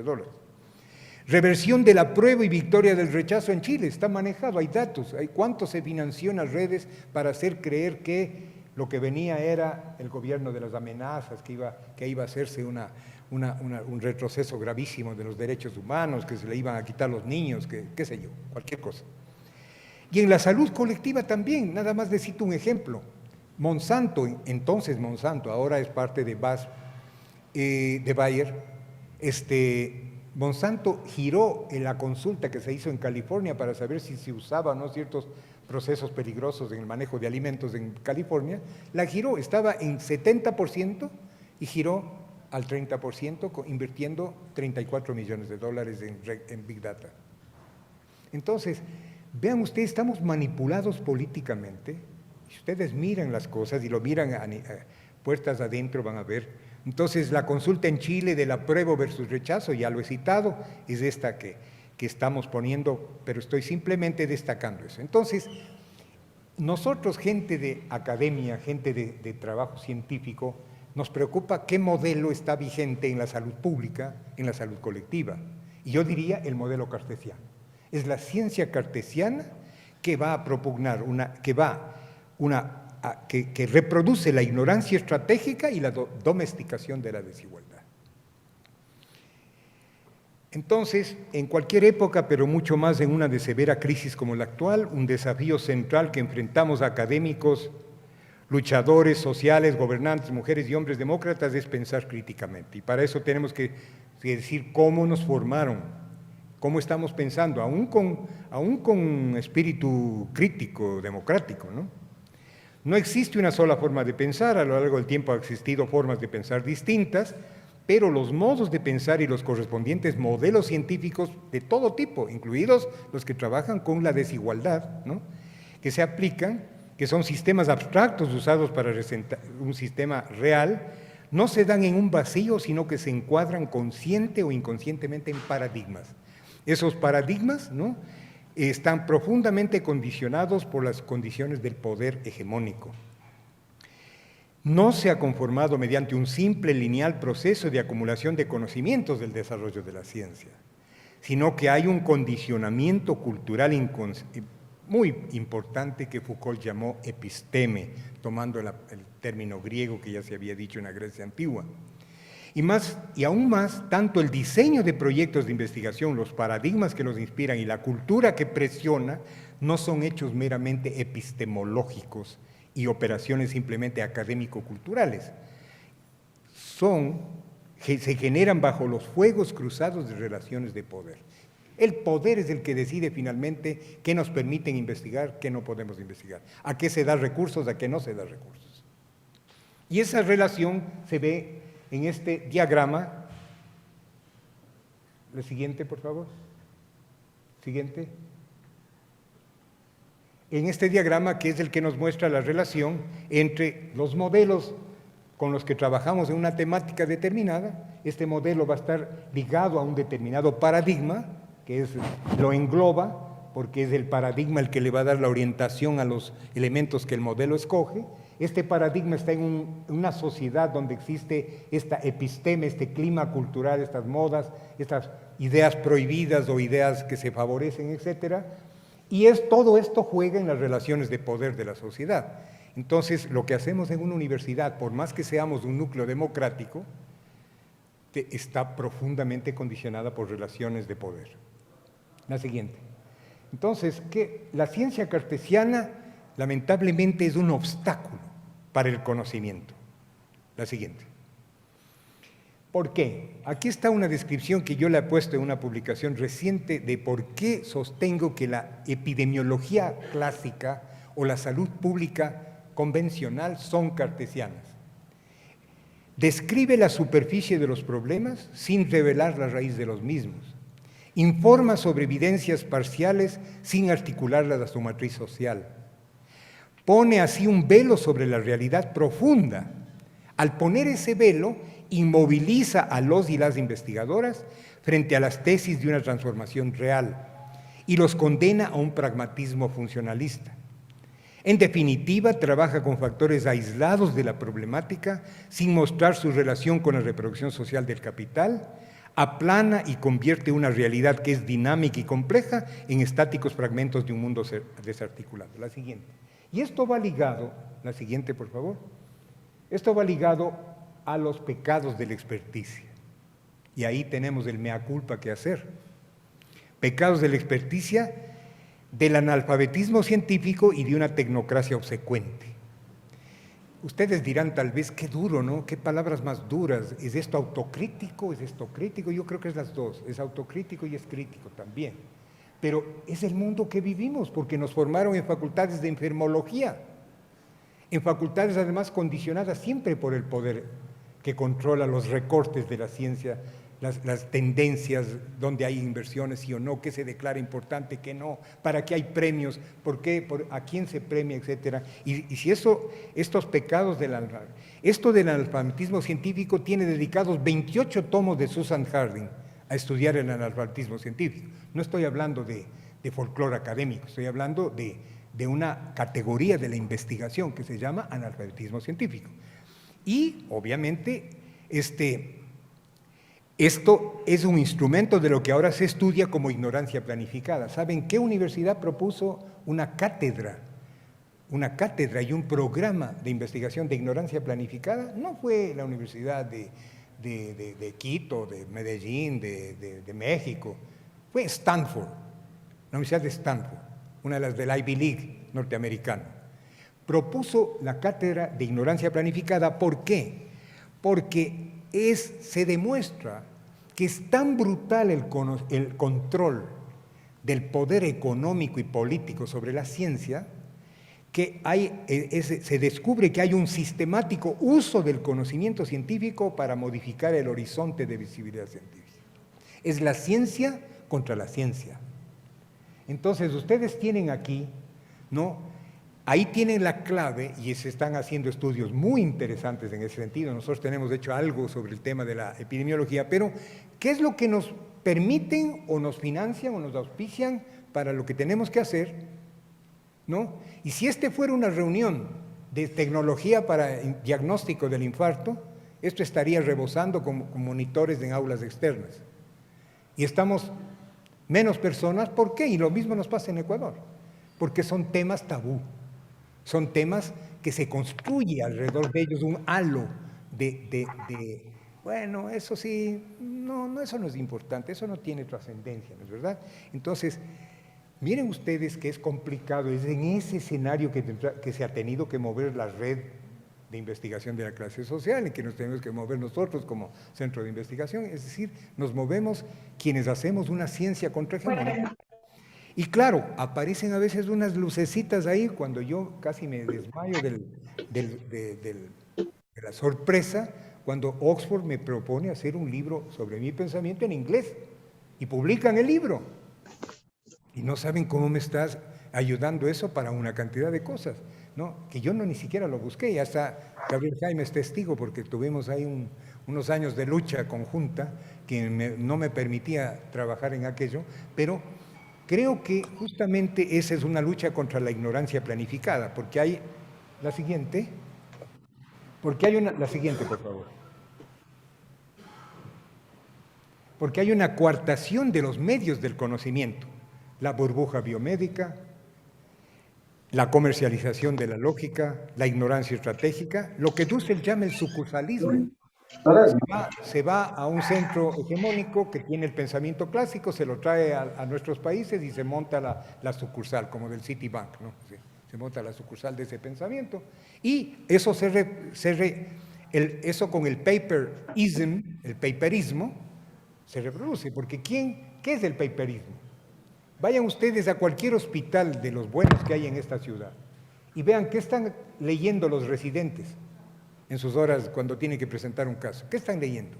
Reversión del apruebo y victoria del rechazo en Chile, está manejado, hay datos, hay cuánto se financió en las redes para hacer creer que lo que venía era el gobierno de las amenazas, que iba a hacerse un retroceso gravísimo de los derechos humanos, que se le iban a quitar los niños, qué sé yo, cualquier cosa. Y en la salud colectiva también, nada más les cito un ejemplo. Monsanto, entonces Monsanto, ahora es parte de Bayer, Monsanto giró en la consulta que se hizo en California para saber si se usaban o no ciertos procesos peligrosos en el manejo de alimentos en California, la giró, estaba en 70% y giró al 30%, invirtiendo $34 millones en Big Data. Entonces, vean ustedes, estamos manipulados políticamente. Si ustedes miran las cosas y lo miran a puertas adentro, van a ver. Entonces, la consulta en Chile del apruebo versus rechazo, ya lo he citado, es esta que estamos poniendo, pero estoy simplemente destacando eso. Entonces, nosotros, gente de academia, gente de trabajo científico, nos preocupa qué modelo está vigente en la salud pública, en la salud colectiva. Y yo diría el modelo cartesiano. Es la ciencia cartesiana que va a propugnar, que reproduce la ignorancia estratégica y la domesticación de la desigualdad. Entonces, en cualquier época, pero mucho más en una de severa crisis como la actual, un desafío central que enfrentamos a académicos, luchadores sociales, gobernantes, mujeres y hombres demócratas es pensar críticamente. Y para eso tenemos que decir cómo nos formaron, cómo estamos pensando, aún con espíritu crítico, democrático, ¿no? No existe una sola forma de pensar, a lo largo del tiempo han existido formas de pensar distintas, pero los modos de pensar y los correspondientes modelos científicos de todo tipo, incluidos los que trabajan con la desigualdad, ¿no?, que se aplican, que son sistemas abstractos usados para representar un sistema real, no se dan en un vacío, sino que se encuadran consciente o inconscientemente en paradigmas. Esos paradigmas, ¿no?, están profundamente condicionados por las condiciones del poder hegemónico. No se ha conformado mediante un simple lineal proceso de acumulación de conocimientos del desarrollo de la ciencia, sino que hay un condicionamiento cultural muy importante que Foucault llamó episteme, tomando el término griego que ya se había dicho en la Grecia antigua. Y aún más, tanto el diseño de proyectos de investigación, los paradigmas que los inspiran y la cultura que presiona, no son hechos meramente epistemológicos y operaciones simplemente académico-culturales. Son se generan bajo los fuegos cruzados de relaciones de poder. El poder es el que decide finalmente qué nos permiten investigar, qué no podemos investigar, a qué se da recursos, a qué no se da recursos. Y esa relación se ve en este diagrama. La siguiente, por favor. Siguiente. En este diagrama, que es el que nos muestra la relación entre los modelos con los que trabajamos en una temática determinada. Este modelo va a estar ligado a un determinado paradigma, que lo engloba, porque es el paradigma el que le va a dar la orientación a los elementos que el modelo escoge. Este paradigma está en una sociedad donde existe esta episteme, este clima cultural, estas modas, estas ideas prohibidas o ideas que se favorecen, etcétera. Y todo esto juega en las relaciones de poder de la sociedad. Entonces, lo que hacemos en una universidad, por más que seamos un núcleo democrático, está profundamente condicionada por relaciones de poder. La siguiente. Entonces, la ciencia cartesiana, lamentablemente, es un obstáculo para el conocimiento. La siguiente. ¿Por qué? Aquí está una descripción que yo le he puesto en una publicación reciente de por qué sostengo que la epidemiología clásica o la salud pública convencional son cartesianas. Describe la superficie de los problemas sin revelar la raíz de los mismos. Informa sobre evidencias parciales sin articularlas a su matriz social. Pone así un velo sobre la realidad profunda. Al poner ese velo, inmoviliza a los y las investigadoras frente a las tesis de una transformación real y los condena a un pragmatismo funcionalista. En definitiva, trabaja con factores aislados de la problemática sin mostrar su relación con la reproducción social del capital, aplana y convierte una realidad que es dinámica y compleja en estáticos fragmentos de un mundo desarticulado. La siguiente. Y esto va ligado, la siguiente por favor, esto va ligado a los pecados de la experticia. Y ahí tenemos el mea culpa que hacer. Pecados de la experticia, del analfabetismo científico y de una tecnocracia obsecuente. Ustedes dirán tal vez, qué duro, ¿no? Qué palabras más duras. ¿Es esto autocrítico? ¿Es esto crítico? Yo creo que es las dos. Es autocrítico y es crítico también. Pero es el mundo que vivimos, porque nos formaron en facultades de enfermología, en facultades además condicionadas siempre por el poder que controla los recortes de la ciencia, las tendencias, donde hay inversiones sí o no, qué se declara importante, qué no, para qué hay premios, por qué, a quién se premia, etcétera. Y si estos pecados esto del analfabetismo científico tiene dedicados 28 tomos de Susan Harding a estudiar el analfabetismo científico. No estoy hablando de folclore académico, estoy hablando de una categoría de la investigación que se llama analfabetismo científico. Y, obviamente, esto es un instrumento de lo que ahora se estudia como ignorancia planificada. ¿Saben qué universidad propuso una cátedra y un programa de investigación de ignorancia planificada? No fue la Universidad de Quito, de Medellín, de México. Fue Stanford, la Universidad de Stanford, una de las del Ivy League norteamericano. Propuso la cátedra de ignorancia planificada. ¿Por qué? Porque se demuestra que es tan brutal el control del poder económico y político sobre la ciencia que se descubre que hay un sistemático uso del conocimiento científico para modificar el horizonte de visibilidad científica. Es la ciencia contra la ciencia. Entonces, ustedes tienen aquí, ¿no? Ahí tienen la clave y se están haciendo estudios muy interesantes en ese sentido. Nosotros tenemos, de hecho, algo sobre el tema de la epidemiología, pero ¿qué es lo que nos permiten o nos financian o nos auspician para lo que tenemos que hacer? ¿No? Y si fuera una reunión de tecnología para diagnóstico del infarto, esto estaría rebosando con monitores en aulas externas. Y estamos menos personas, ¿por qué? Y lo mismo nos pasa en Ecuador, porque son temas tabú. Son temas que se construye alrededor de ellos un halo bueno, eso sí, no, eso no es importante, eso no tiene trascendencia, ¿no es verdad? Entonces, miren ustedes que es complicado, es en ese escenario que se ha tenido que mover la red de investigación de la clase social, en que nos tenemos que mover nosotros como centro de investigación, es decir, nos movemos quienes hacemos una ciencia contrahegemónica. Y claro, aparecen a veces unas lucecitas ahí cuando yo casi me desmayo de la sorpresa, cuando Oxford me propone hacer un libro sobre mi pensamiento en inglés y publican el libro. Y no saben cómo me estás ayudando eso para una cantidad de cosas, ¿no? Que yo no ni siquiera lo busqué, y hasta Gabriel Jaime es testigo porque tuvimos ahí unos años de lucha conjunta que no me permitía trabajar en aquello, pero creo que justamente esa es una lucha contra la ignorancia planificada, porque hay la siguiente, la siguiente, por favor. Porque hay una coartación de los medios del conocimiento, la burbuja biomédica, la comercialización de la lógica, la ignorancia estratégica, lo que Dussel llama el sucursalismo. Se va a un centro hegemónico que tiene el pensamiento clásico, se lo trae a nuestros países y se monta la sucursal, como del Citibank, ¿no? Se monta la sucursal de ese pensamiento. Y eso, eso con el paperism, el paperismo, se reproduce, porque ¿qué es el paperismo? Vayan ustedes a cualquier hospital de los buenos que hay en esta ciudad y vean qué están leyendo los residentes en sus horas cuando tienen que presentar un caso. ¿Qué están leyendo?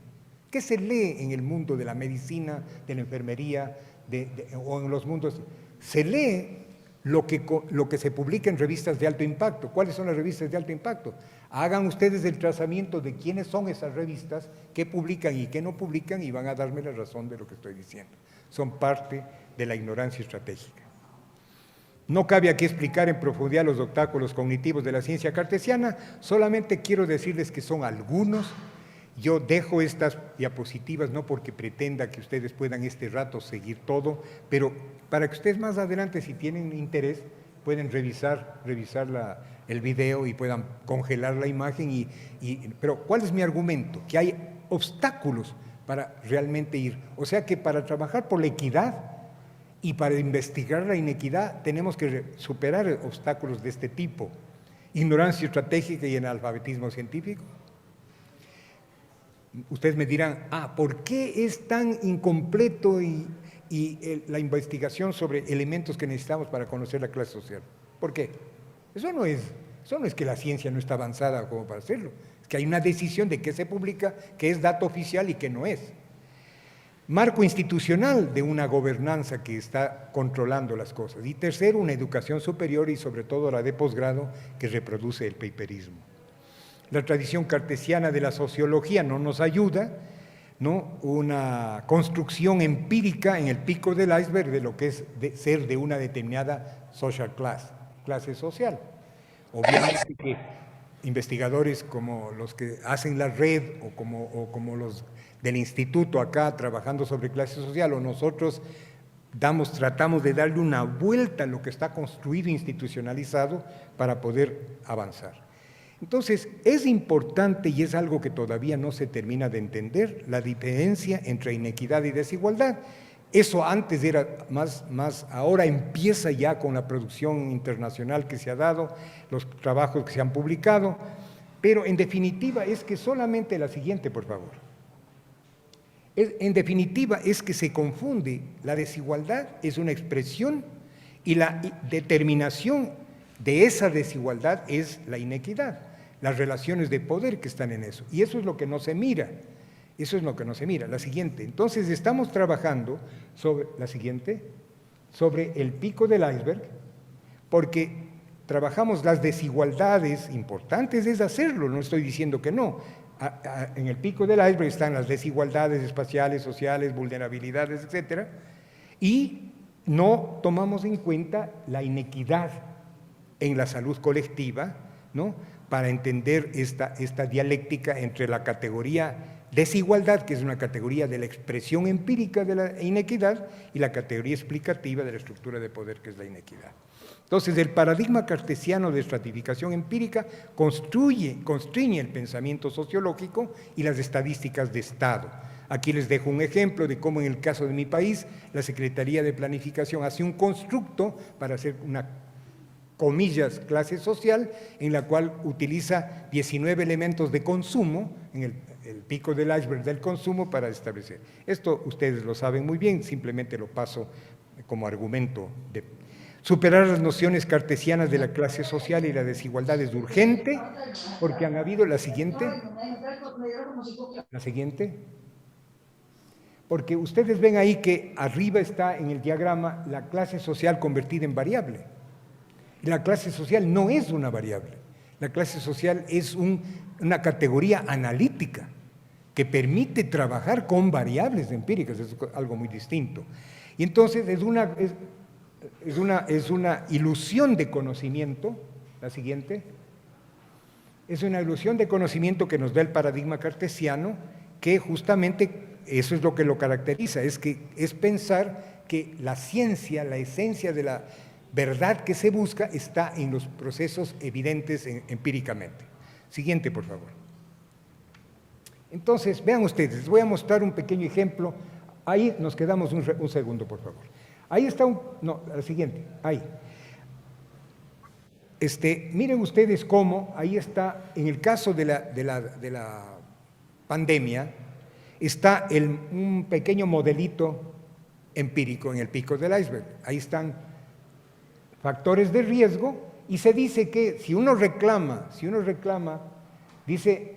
¿Qué se lee en el mundo de la medicina, de la enfermería o en los mundos? Se lee lo que se publica en revistas de alto impacto. ¿Cuáles son las revistas de alto impacto? Hagan ustedes el trazamiento de quiénes son esas revistas, qué publican y qué no publican, y van a darme la razón de lo que estoy diciendo. Son parte de la ignorancia estratégica. No cabe aquí explicar en profundidad los obstáculos cognitivos de la ciencia cartesiana, solamente quiero decirles que son algunos. Yo dejo estas diapositivas no porque pretenda que ustedes puedan este rato seguir todo, pero para que ustedes más adelante, si tienen interés, pueden revisar el video y puedan congelar la imagen. Pero ¿cuál es mi argumento? Que hay obstáculos para realmente ir. O sea que para trabajar por la equidad y para investigar la inequidad tenemos que superar obstáculos de este tipo. Ignorancia estratégica y analfabetismo científico. Ustedes me dirán, ¿por qué es tan incompleto la investigación sobre elementos que necesitamos para conocer la clase social? ¿Por qué? Eso no es que la ciencia no está avanzada como para hacerlo, es que hay una decisión de qué se publica, qué es dato oficial y qué no es. Marco institucional de una gobernanza que está controlando las cosas. Y tercero, una educación superior y sobre todo la de posgrado que reproduce el paperismo. La tradición cartesiana de la sociología no nos ayuda, ¿no? Una construcción empírica en el pico del iceberg de lo que es ser de una determinada social class, clase social. Obviamente que investigadores como los que hacen la red o como los del instituto acá trabajando sobre clase social o nosotros tratamos de darle una vuelta a lo que está construido e institucionalizado para poder avanzar. Entonces, es importante y es algo que todavía no se termina de entender, la diferencia entre inequidad y desigualdad. Eso antes era más, ahora empieza ya con la producción internacional que se ha dado, los trabajos que se han publicado, pero en definitiva es que solamente la siguiente, por favor. En definitiva es que se confunde, la desigualdad es una expresión y la determinación de esa desigualdad es la inequidad, las relaciones de poder que están en eso. Y eso es lo que no se mira, eso es lo que no se mira. La siguiente, entonces estamos trabajando sobre, la siguiente, sobre el pico del iceberg, porque trabajamos las desigualdades, importantes es hacerlo, no estoy diciendo que no. En el pico del iceberg están las desigualdades espaciales, sociales, vulnerabilidades, etcétera, y no tomamos en cuenta la inequidad en la salud colectiva, ¿no? Para entender esta dialéctica entre la categoría desigualdad, que es una categoría de la expresión empírica de la inequidad, y la categoría explicativa de la estructura de poder, que es la inequidad. Entonces, el paradigma cartesiano de estratificación empírica constriñe el pensamiento sociológico y las estadísticas de Estado. Aquí les dejo un ejemplo de cómo en el caso de mi país, la Secretaría de Planificación hace un constructo para hacer una comillas, clase social, en la cual utiliza 19 elementos de consumo, en el pico del iceberg del consumo, para establecer. Esto ustedes lo saben muy bien, simplemente lo paso como argumento. Superar las nociones cartesianas de la clase social y la desigualdad es urgente, porque han habido la siguiente, porque ustedes ven ahí que arriba está en el diagrama la clase social convertida en variable. La clase social no es una variable, la clase social es una categoría analítica que permite trabajar con variables empíricas, es algo muy distinto. Y entonces es una ilusión de conocimiento, la siguiente, es una ilusión de conocimiento que nos da el paradigma cartesiano, que justamente eso es lo que lo caracteriza, es pensar que la ciencia, la esencia de la verdad que se busca está en los procesos evidentes empíricamente. Siguiente, por favor. Entonces, vean ustedes, les voy a mostrar un pequeño ejemplo. Ahí nos quedamos un segundo, por favor. Ahí está la siguiente, ahí. Miren ustedes cómo, ahí está, en el caso de la pandemia, está un pequeño modelito empírico en el pico del iceberg. Ahí están factores de riesgo y se dice que si uno reclama, dice,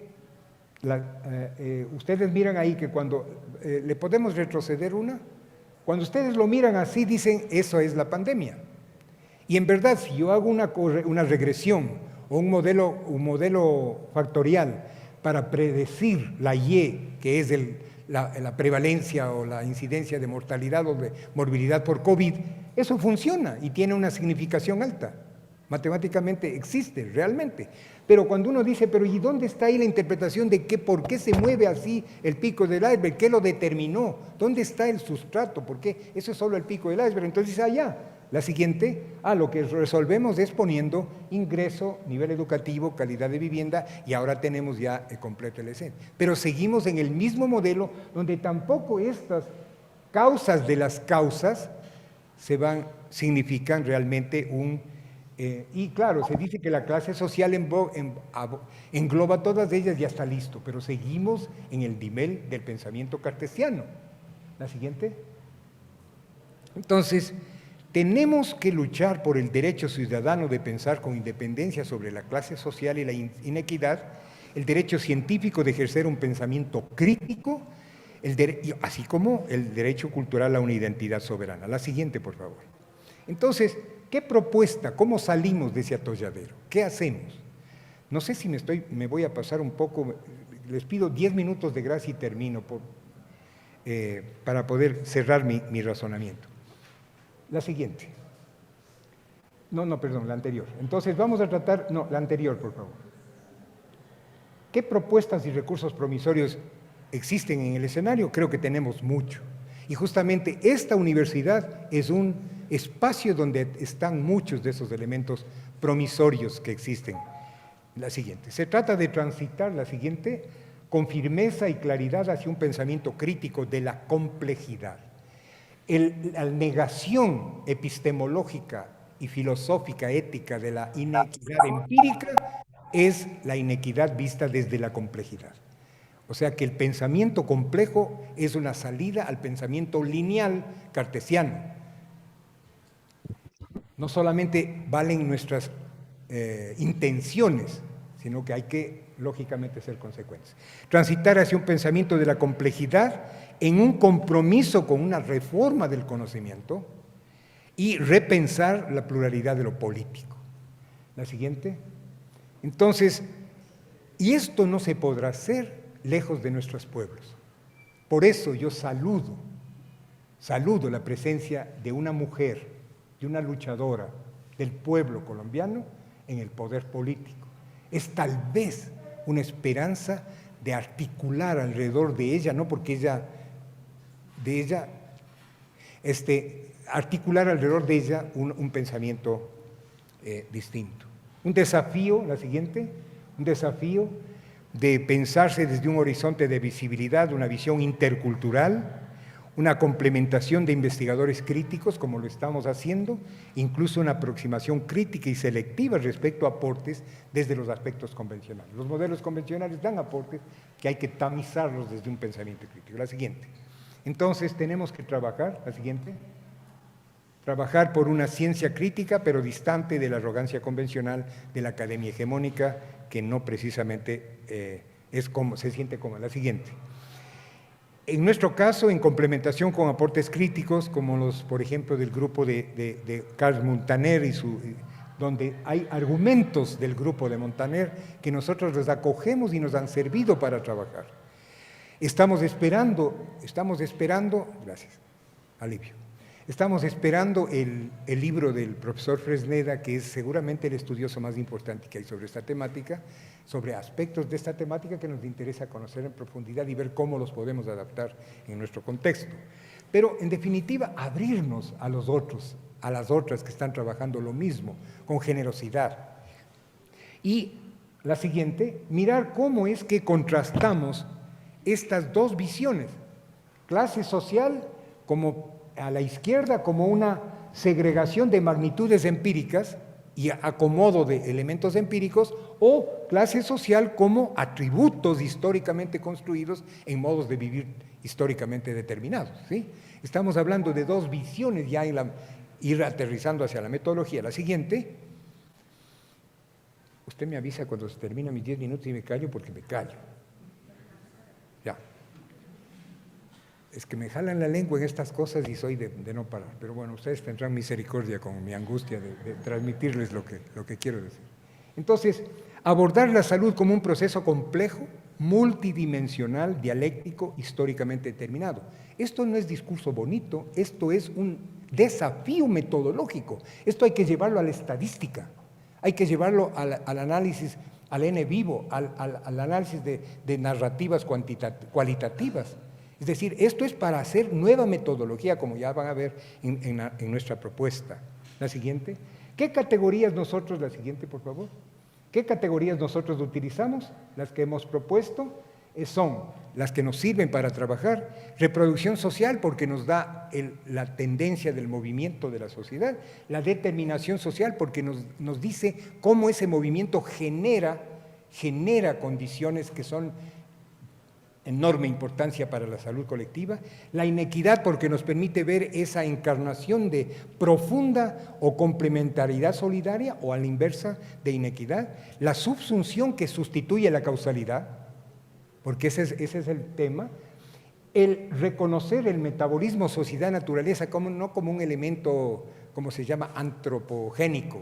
ustedes miran ahí que cuando, ¿le podemos retroceder una? Cuando ustedes lo miran así, dicen, eso es la pandemia. Y en verdad, si yo hago una regresión o un modelo factorial para predecir la Y, que es la prevalencia o la incidencia de mortalidad o de morbilidad por COVID, eso funciona y tiene una significación alta. Matemáticamente existe realmente. Pero cuando uno dice, pero ¿y dónde está ahí la interpretación de por qué se mueve así el pico del iceberg? ¿Qué lo determinó? ¿Dónde está el sustrato? ¿Por qué? Eso es solo el pico del iceberg. Entonces dice, allá. La siguiente, lo que resolvemos es poniendo ingreso, nivel educativo, calidad de vivienda, y ahora tenemos ya completo el ESEN. Pero seguimos en el mismo modelo donde tampoco estas causas de las causas significan realmente y claro, se dice que la clase social engloba todas ellas y ya está listo, pero seguimos en el nivel del pensamiento cartesiano. La siguiente. Entonces, tenemos que luchar por el derecho ciudadano de pensar con independencia sobre la clase social y la inequidad, el derecho científico de ejercer un pensamiento crítico, así como el derecho cultural a una identidad soberana. La siguiente, por favor. Entonces, ¿qué propuesta? ¿Cómo salimos de ese atolladero? ¿Qué hacemos? No sé si me voy a pasar un poco, les pido 10 minutos de gracia y termino para poder cerrar mi razonamiento. La siguiente. Perdón, la anterior. Entonces vamos a tratar, la anterior, por favor. ¿Qué propuestas y recursos promisorios existen en el escenario? Creo que tenemos mucho. Y justamente esta universidad es un espacio donde están muchos de esos elementos promisorios que existen. La siguiente. Se trata de transitar, la siguiente, con firmeza y claridad hacia un pensamiento crítico de la complejidad. La negación epistemológica y filosófica, ética de la inequidad empírica es la inequidad vista desde la complejidad. O sea que el pensamiento complejo es una salida al pensamiento lineal cartesiano. No solamente valen nuestras intenciones, sino que hay que, lógicamente, ser consecuentes. Transitar hacia un pensamiento de la complejidad en un compromiso con una reforma del conocimiento y repensar la pluralidad de lo político. La siguiente. Entonces, y esto no se podrá hacer lejos de nuestros pueblos. Por eso yo saludo la presencia de una mujer, de una luchadora del pueblo colombiano en el poder político. Es tal vez una esperanza de articular alrededor de ella, no porque articular alrededor de ella un pensamiento distinto. Un desafío, la siguiente, un desafío de pensarse desde un horizonte de visibilidad, una visión intercultural, una complementación de investigadores críticos, como lo estamos haciendo, incluso una aproximación crítica y selectiva respecto a aportes desde los aspectos convencionales. Los modelos convencionales dan aportes que hay que tamizarlos desde un pensamiento crítico. La siguiente. Entonces, tenemos que trabajar, la siguiente, trabajar por una ciencia crítica, pero distante de la arrogancia convencional de la academia hegemónica, que no precisamente se siente como la siguiente. En nuestro caso, en complementación con aportes críticos, como los, por ejemplo, del grupo de Carl Montaner, donde hay argumentos del grupo de Montaner que nosotros los acogemos y nos han servido para trabajar. Estamos esperando, gracias, alivio. Estamos esperando el libro del profesor Fresneda, que es seguramente el estudioso más importante que hay sobre esta temática, sobre aspectos de esta temática que nos interesa conocer en profundidad y ver cómo los podemos adaptar en nuestro contexto. Pero, en definitiva, abrirnos a los otros, a las otras que están trabajando lo mismo, con generosidad. Y la siguiente, mirar cómo es que contrastamos estas dos visiones, clase social como a la izquierda como una segregación de magnitudes empíricas y acomodo de elementos empíricos, o clase social como atributos históricamente construidos en modos de vivir históricamente determinados, ¿sí? Estamos hablando de dos visiones ya ir aterrizando hacia la metodología. La siguiente, usted me avisa cuando se termina mis 10 minutos y me callo, porque me callo. Ya. Es que me jalan la lengua en estas cosas y soy de no parar. Pero bueno, ustedes tendrán misericordia con mi angustia de transmitirles lo que quiero decir. Entonces, abordar la salud como un proceso complejo, multidimensional, dialéctico, históricamente determinado. Esto no es discurso bonito, esto es un desafío metodológico. Esto hay que llevarlo a la estadística, hay que llevarlo al análisis, al N vivo, al análisis de narrativas cualitativas. Es decir, esto es para hacer nueva metodología, como ya van a ver en nuestra propuesta. La siguiente. ¿Qué categorías nosotros, la siguiente por favor, qué categorías nosotros utilizamos? Las que hemos propuesto son las que nos sirven para trabajar, reproducción social porque nos da la tendencia del movimiento de la sociedad, la determinación social porque nos dice cómo ese movimiento genera condiciones que son enorme importancia para la salud colectiva, la inequidad porque nos permite ver esa encarnación de profunda o complementariedad solidaria o a la inversa de inequidad, la subsunción que sustituye la causalidad, porque ese es el tema, el reconocer el metabolismo sociedad-naturaleza no como un elemento, como se llama, antropogénico,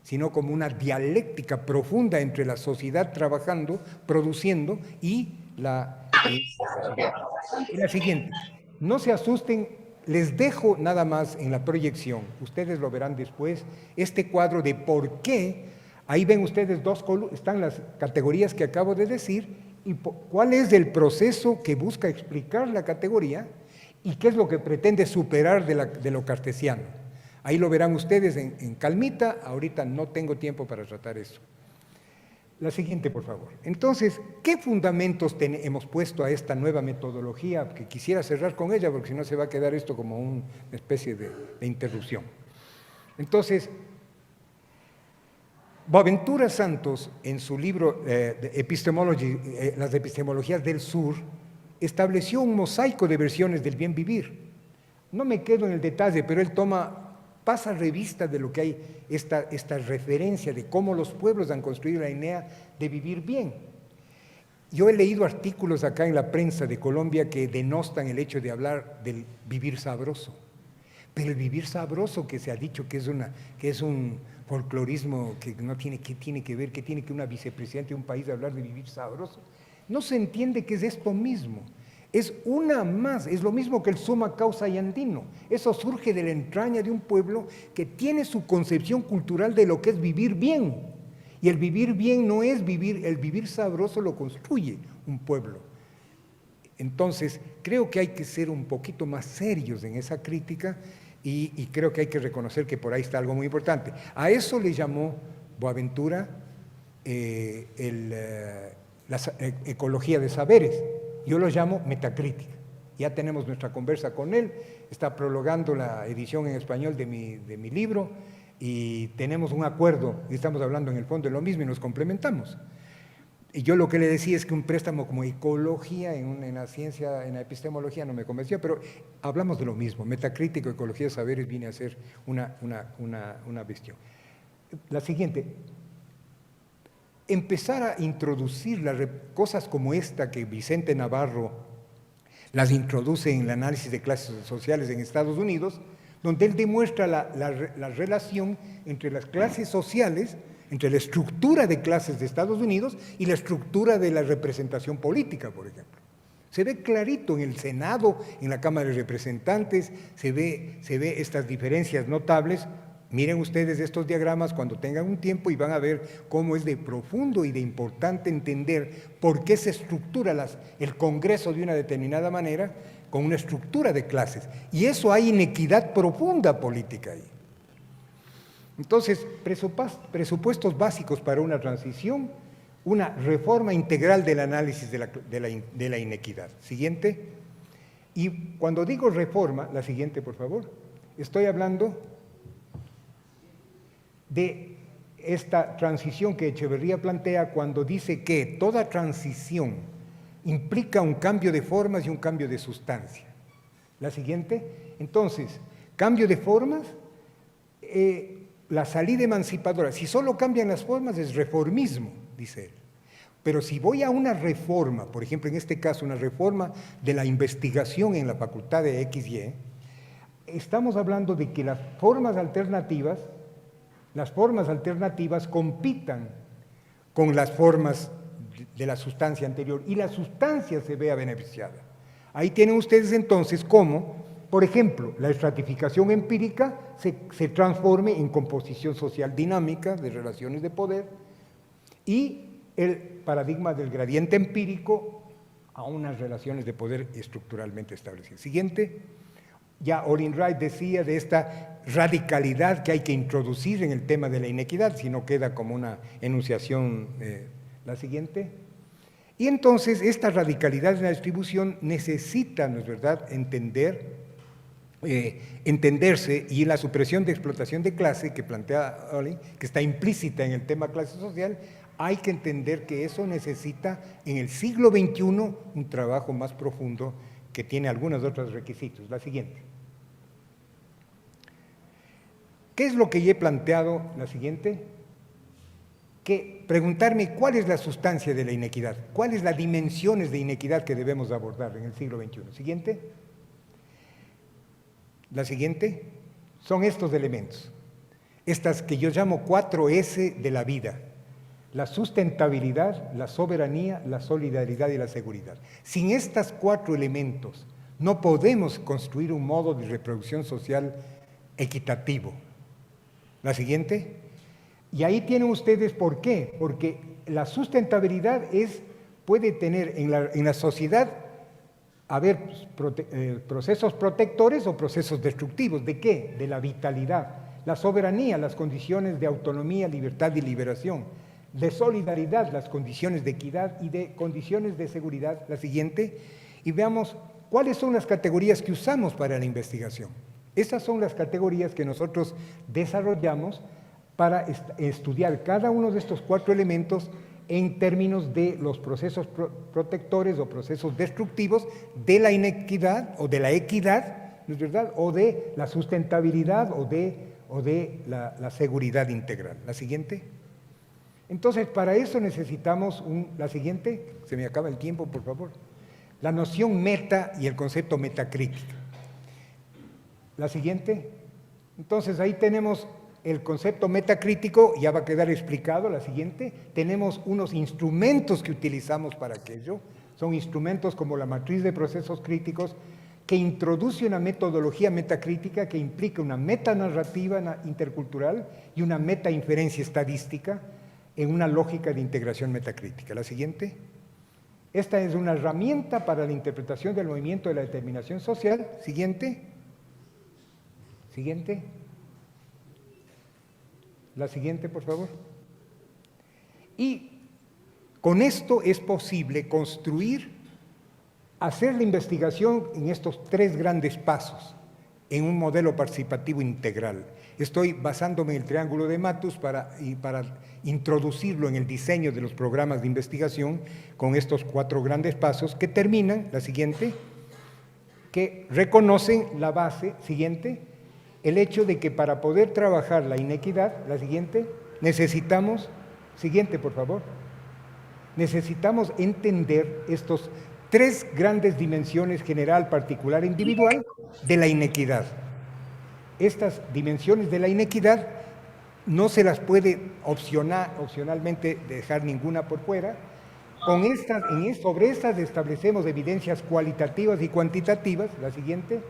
sino como una dialéctica profunda entre la sociedad trabajando, produciendo y la siguiente. No se asusten, les dejo nada más en la proyección, ustedes lo verán después, este cuadro de por qué, ahí ven ustedes están las categorías que acabo de decir, y cuál es el proceso que busca explicar la categoría y qué es lo que pretende superar de lo cartesiano. Ahí lo verán ustedes en calmita, ahorita no tengo tiempo para tratar eso. La siguiente, por favor. Entonces, ¿qué fundamentos hemos puesto a esta nueva metodología? Que quisiera cerrar con ella, porque si no se va a quedar esto como una especie de interrupción. Entonces, Boaventura Santos, en su libro Las epistemologías del sur, estableció un mosaico de versiones del bien vivir. No me quedo en el detalle, pero él pasa revista de lo que hay, esta referencia de cómo los pueblos han construido la idea de vivir bien. Yo he leído artículos acá en la prensa de Colombia que denostan el hecho de hablar del vivir sabroso. Pero el vivir sabroso que se ha dicho que es un folclorismo que no tiene que ver, que tiene que una vicepresidenta de un país hablar de vivir sabroso. No se entiende que es esto mismo. Es una más, es lo mismo que el summa causa y andino. Eso surge de la entraña de un pueblo que tiene su concepción cultural de lo que es vivir bien. Y el vivir bien no es el vivir sabroso lo construye un pueblo. Entonces, creo que hay que ser un poquito más serios en esa crítica y creo que hay que reconocer que por ahí está algo muy importante. A eso le llamó Boaventura la ecología de saberes. Yo lo llamo metacrítica. ya tenemos nuestra conversa con él, está prologando la edición en español de mi libro y tenemos un acuerdo y estamos hablando en el fondo de lo mismo y nos complementamos. Y yo lo que le decía es que un préstamo como ecología en la ciencia, en la epistemología no me convenció, pero hablamos de lo mismo, metacrítico, ecología de saberes viene a ser una visión. La siguiente, empezar a introducir cosas como esta que Vicente Navarro las introduce en el análisis de clases sociales en Estados Unidos, donde él demuestra la relación entre las clases sociales, entre la estructura de clases de Estados Unidos y la estructura de la representación política, por ejemplo. Se ve clarito en el Senado, en la Cámara de Representantes, se ve estas diferencias notables. Miren ustedes estos diagramas cuando tengan un tiempo y van a ver cómo es de profundo y de importante entender por qué se estructura el Congreso de una determinada manera con una estructura de clases. Y eso hay inequidad profunda política ahí. Entonces, presupuestos básicos para una transición, una reforma integral del análisis de la inequidad. Siguiente. Y cuando digo reforma, la siguiente, por favor, estoy hablando de esta transición que Echeverría plantea cuando dice que toda transición implica un cambio de formas y un cambio de sustancia. La siguiente. Entonces, cambio de formas, la salida emancipadora, si solo cambian las formas es reformismo, dice él. Pero si voy a una reforma, por ejemplo, en este caso, una reforma de la investigación en la facultad de XY, estamos hablando de que las formas alternativas compitan con las formas de la sustancia anterior y la sustancia se vea beneficiada. Ahí tienen ustedes entonces cómo, por ejemplo, la estratificación empírica se transforme en composición social dinámica de relaciones de poder y el paradigma del gradiente empírico a unas relaciones de poder estructuralmente establecidas. Siguiente. Ya Olin Wright decía de esta radicalidad que hay que introducir en el tema de la inequidad, si no queda como una enunciación. La siguiente. Y entonces esta radicalidad en la distribución necesita, ¿no es verdad?, entenderse, y la supresión de explotación de clase que plantea Olin, que está implícita en el tema clase social, hay que entender que eso necesita en el siglo XXI un trabajo más profundo que tiene algunos otros requisitos. La siguiente. ¿Qué es lo que yo he planteado? La siguiente. Que preguntarme cuál es la sustancia de la inequidad, cuáles las dimensiones de inequidad que debemos abordar en el siglo XXI. Siguiente. La siguiente. Son estos elementos, estas que yo llamo 4S de la vida: la sustentabilidad, la soberanía, la solidaridad y la seguridad. Sin estos 4 elementos no podemos construir un modo de reproducción social equitativo. La siguiente. Y ahí tienen ustedes por qué. Porque la sustentabilidad puede tener en la sociedad haber procesos protectores o procesos destructivos. ¿De qué? De la vitalidad. La soberanía, las condiciones de autonomía, libertad y liberación. De solidaridad, las condiciones de equidad, y de condiciones de seguridad. La siguiente. Y veamos cuáles son las categorías que usamos para la investigación. Esas son las categorías que nosotros desarrollamos para estudiar cada uno de estos 4 elementos en términos de los procesos protectores o procesos destructivos de la inequidad o de la equidad, ¿no es verdad?, o de la sustentabilidad o de la seguridad integral. La siguiente. Entonces, para eso necesitamos la siguiente. Se me acaba el tiempo, por favor. La noción meta y el concepto metacrítica. La siguiente. Entonces, ahí tenemos el concepto metacrítico, ya va a quedar explicado. La siguiente. Tenemos unos instrumentos que utilizamos para aquello. Son instrumentos como la matriz de procesos críticos, que introduce una metodología metacrítica que implica una metanarrativa intercultural y una metainferencia estadística en una lógica de integración metacrítica. La siguiente. Esta es una herramienta para la interpretación del movimiento de la determinación social. Siguiente. Siguiente. La siguiente, por favor. Y con esto es posible construir hacer la investigación en estos tres grandes pasos, en un modelo participativo integral. Estoy basándome en el triángulo de Matus para introducirlo en el diseño de los programas de investigación con estos cuatro grandes pasos que terminan, la siguiente, que reconocen la base, siguiente, el hecho de que para poder trabajar la inequidad, la siguiente, necesitamos, siguiente por favor, necesitamos entender estos tres grandes dimensiones, general, particular, individual, de la inequidad. Estas dimensiones de la inequidad no se las puede opcionalmente dejar ninguna por fuera. Sobre estas establecemos evidencias cualitativas y cuantitativas, la siguiente,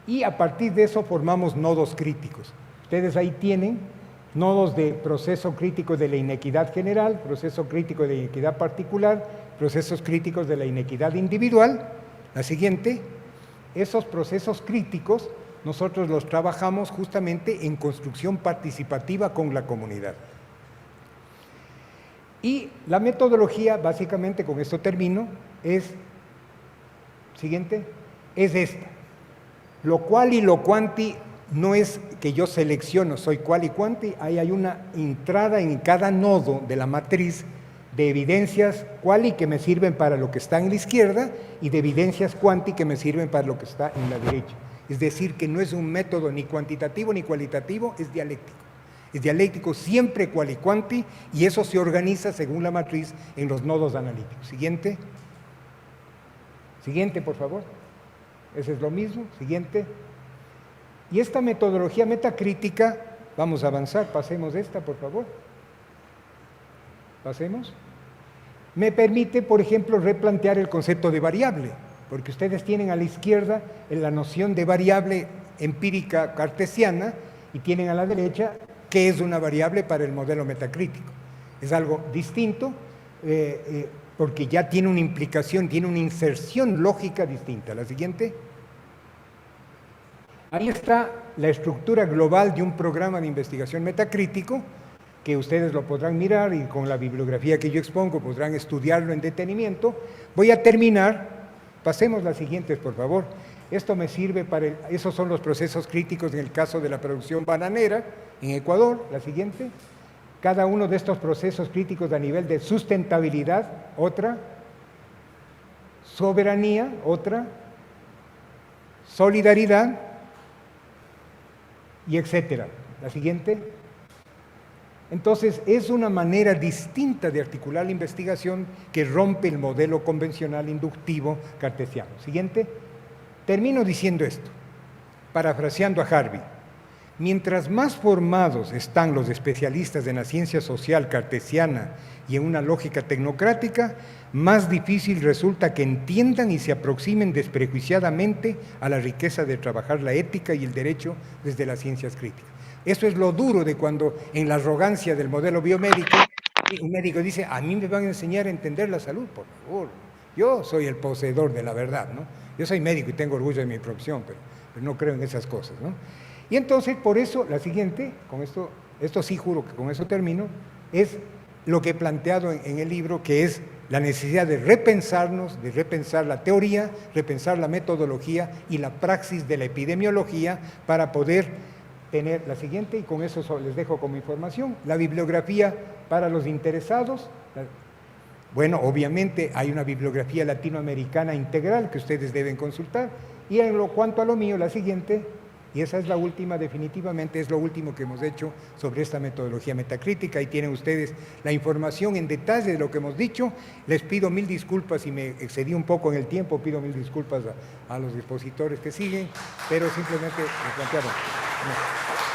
y a partir de eso formamos nodos críticos. Ustedes ahí tienen nodos de proceso crítico de la inequidad general, proceso crítico de la inequidad particular, procesos críticos de la inequidad individual. La siguiente, esos procesos críticos nosotros los trabajamos justamente en construcción participativa con la comunidad. Y la metodología, básicamente, con esto termino, es, siguiente, es esta. Lo cual y lo cuanti no es que yo selecciono, soy cual y cuanti, ahí hay una entrada en cada nodo de la matriz de evidencias quali que me sirven para lo que está en la izquierda y de evidencias quanti que me sirven para lo que está en la derecha. Es decir, que no es un método ni cuantitativo ni cualitativo, es dialéctico. Es dialéctico siempre cual y cuanti, y eso se organiza según la matriz en los nodos analíticos. Siguiente. Siguiente, por favor. Ese es lo mismo. Siguiente. Y esta metodología metacrítica, vamos a avanzar, pasemos esta, por favor. Pasemos. Me permite, por ejemplo, replantear el concepto de variable, porque ustedes tienen a la izquierda la noción de variable empírica cartesiana y tienen a la derecha qué es una variable para el modelo metacrítico. Es algo distinto porque ya tiene una implicación, tiene una inserción lógica distinta. La siguiente. Ahí está la estructura global de un programa de investigación metacrítico que ustedes lo podrán mirar y con la bibliografía que yo expongo podrán estudiarlo en detenimiento. Voy a terminar, pasemos las siguientes por favor. Esto me sirve para, esos son los procesos críticos en el caso de la producción bananera en Ecuador, la siguiente. Cada uno de estos procesos críticos a nivel de sustentabilidad, otra, soberanía, otra, solidaridad, y etcétera. La siguiente. Entonces, es una manera distinta de articular la investigación que rompe el modelo convencional inductivo cartesiano. Siguiente. Termino diciendo esto, parafraseando a Harvey. Mientras más formados están los especialistas en la ciencia social cartesiana y en una lógica tecnocrática, más difícil resulta que entiendan y se aproximen desprejuiciadamente a la riqueza de trabajar la ética y el derecho desde las ciencias críticas. Eso es lo duro de cuando en la arrogancia del modelo biomédico, un médico dice, a mí me van a enseñar a entender la salud, por favor. Yo soy el poseedor de la verdad, ¿no? Yo soy médico y tengo orgullo de mi profesión, pero no creo en esas cosas, ¿no? Y entonces, por eso, la siguiente, con esto sí juro que con eso termino, es lo que he planteado en el libro, que es la necesidad de repensarnos, de repensar la teoría, repensar la metodología y la praxis de la epidemiología para poder tener la siguiente, y con eso les dejo como información, la bibliografía para los interesados. Bueno, obviamente hay una bibliografía latinoamericana integral que ustedes deben consultar, y en cuanto a lo mío, la siguiente, y esa es la última, definitivamente es lo último que hemos hecho sobre esta metodología metacrítica, y tienen ustedes la información en detalle de lo que hemos dicho. Les pido 1000 disculpas si me excedí un poco en el tiempo, pido 1000 disculpas a los expositores que siguen, pero simplemente me plantearon. No.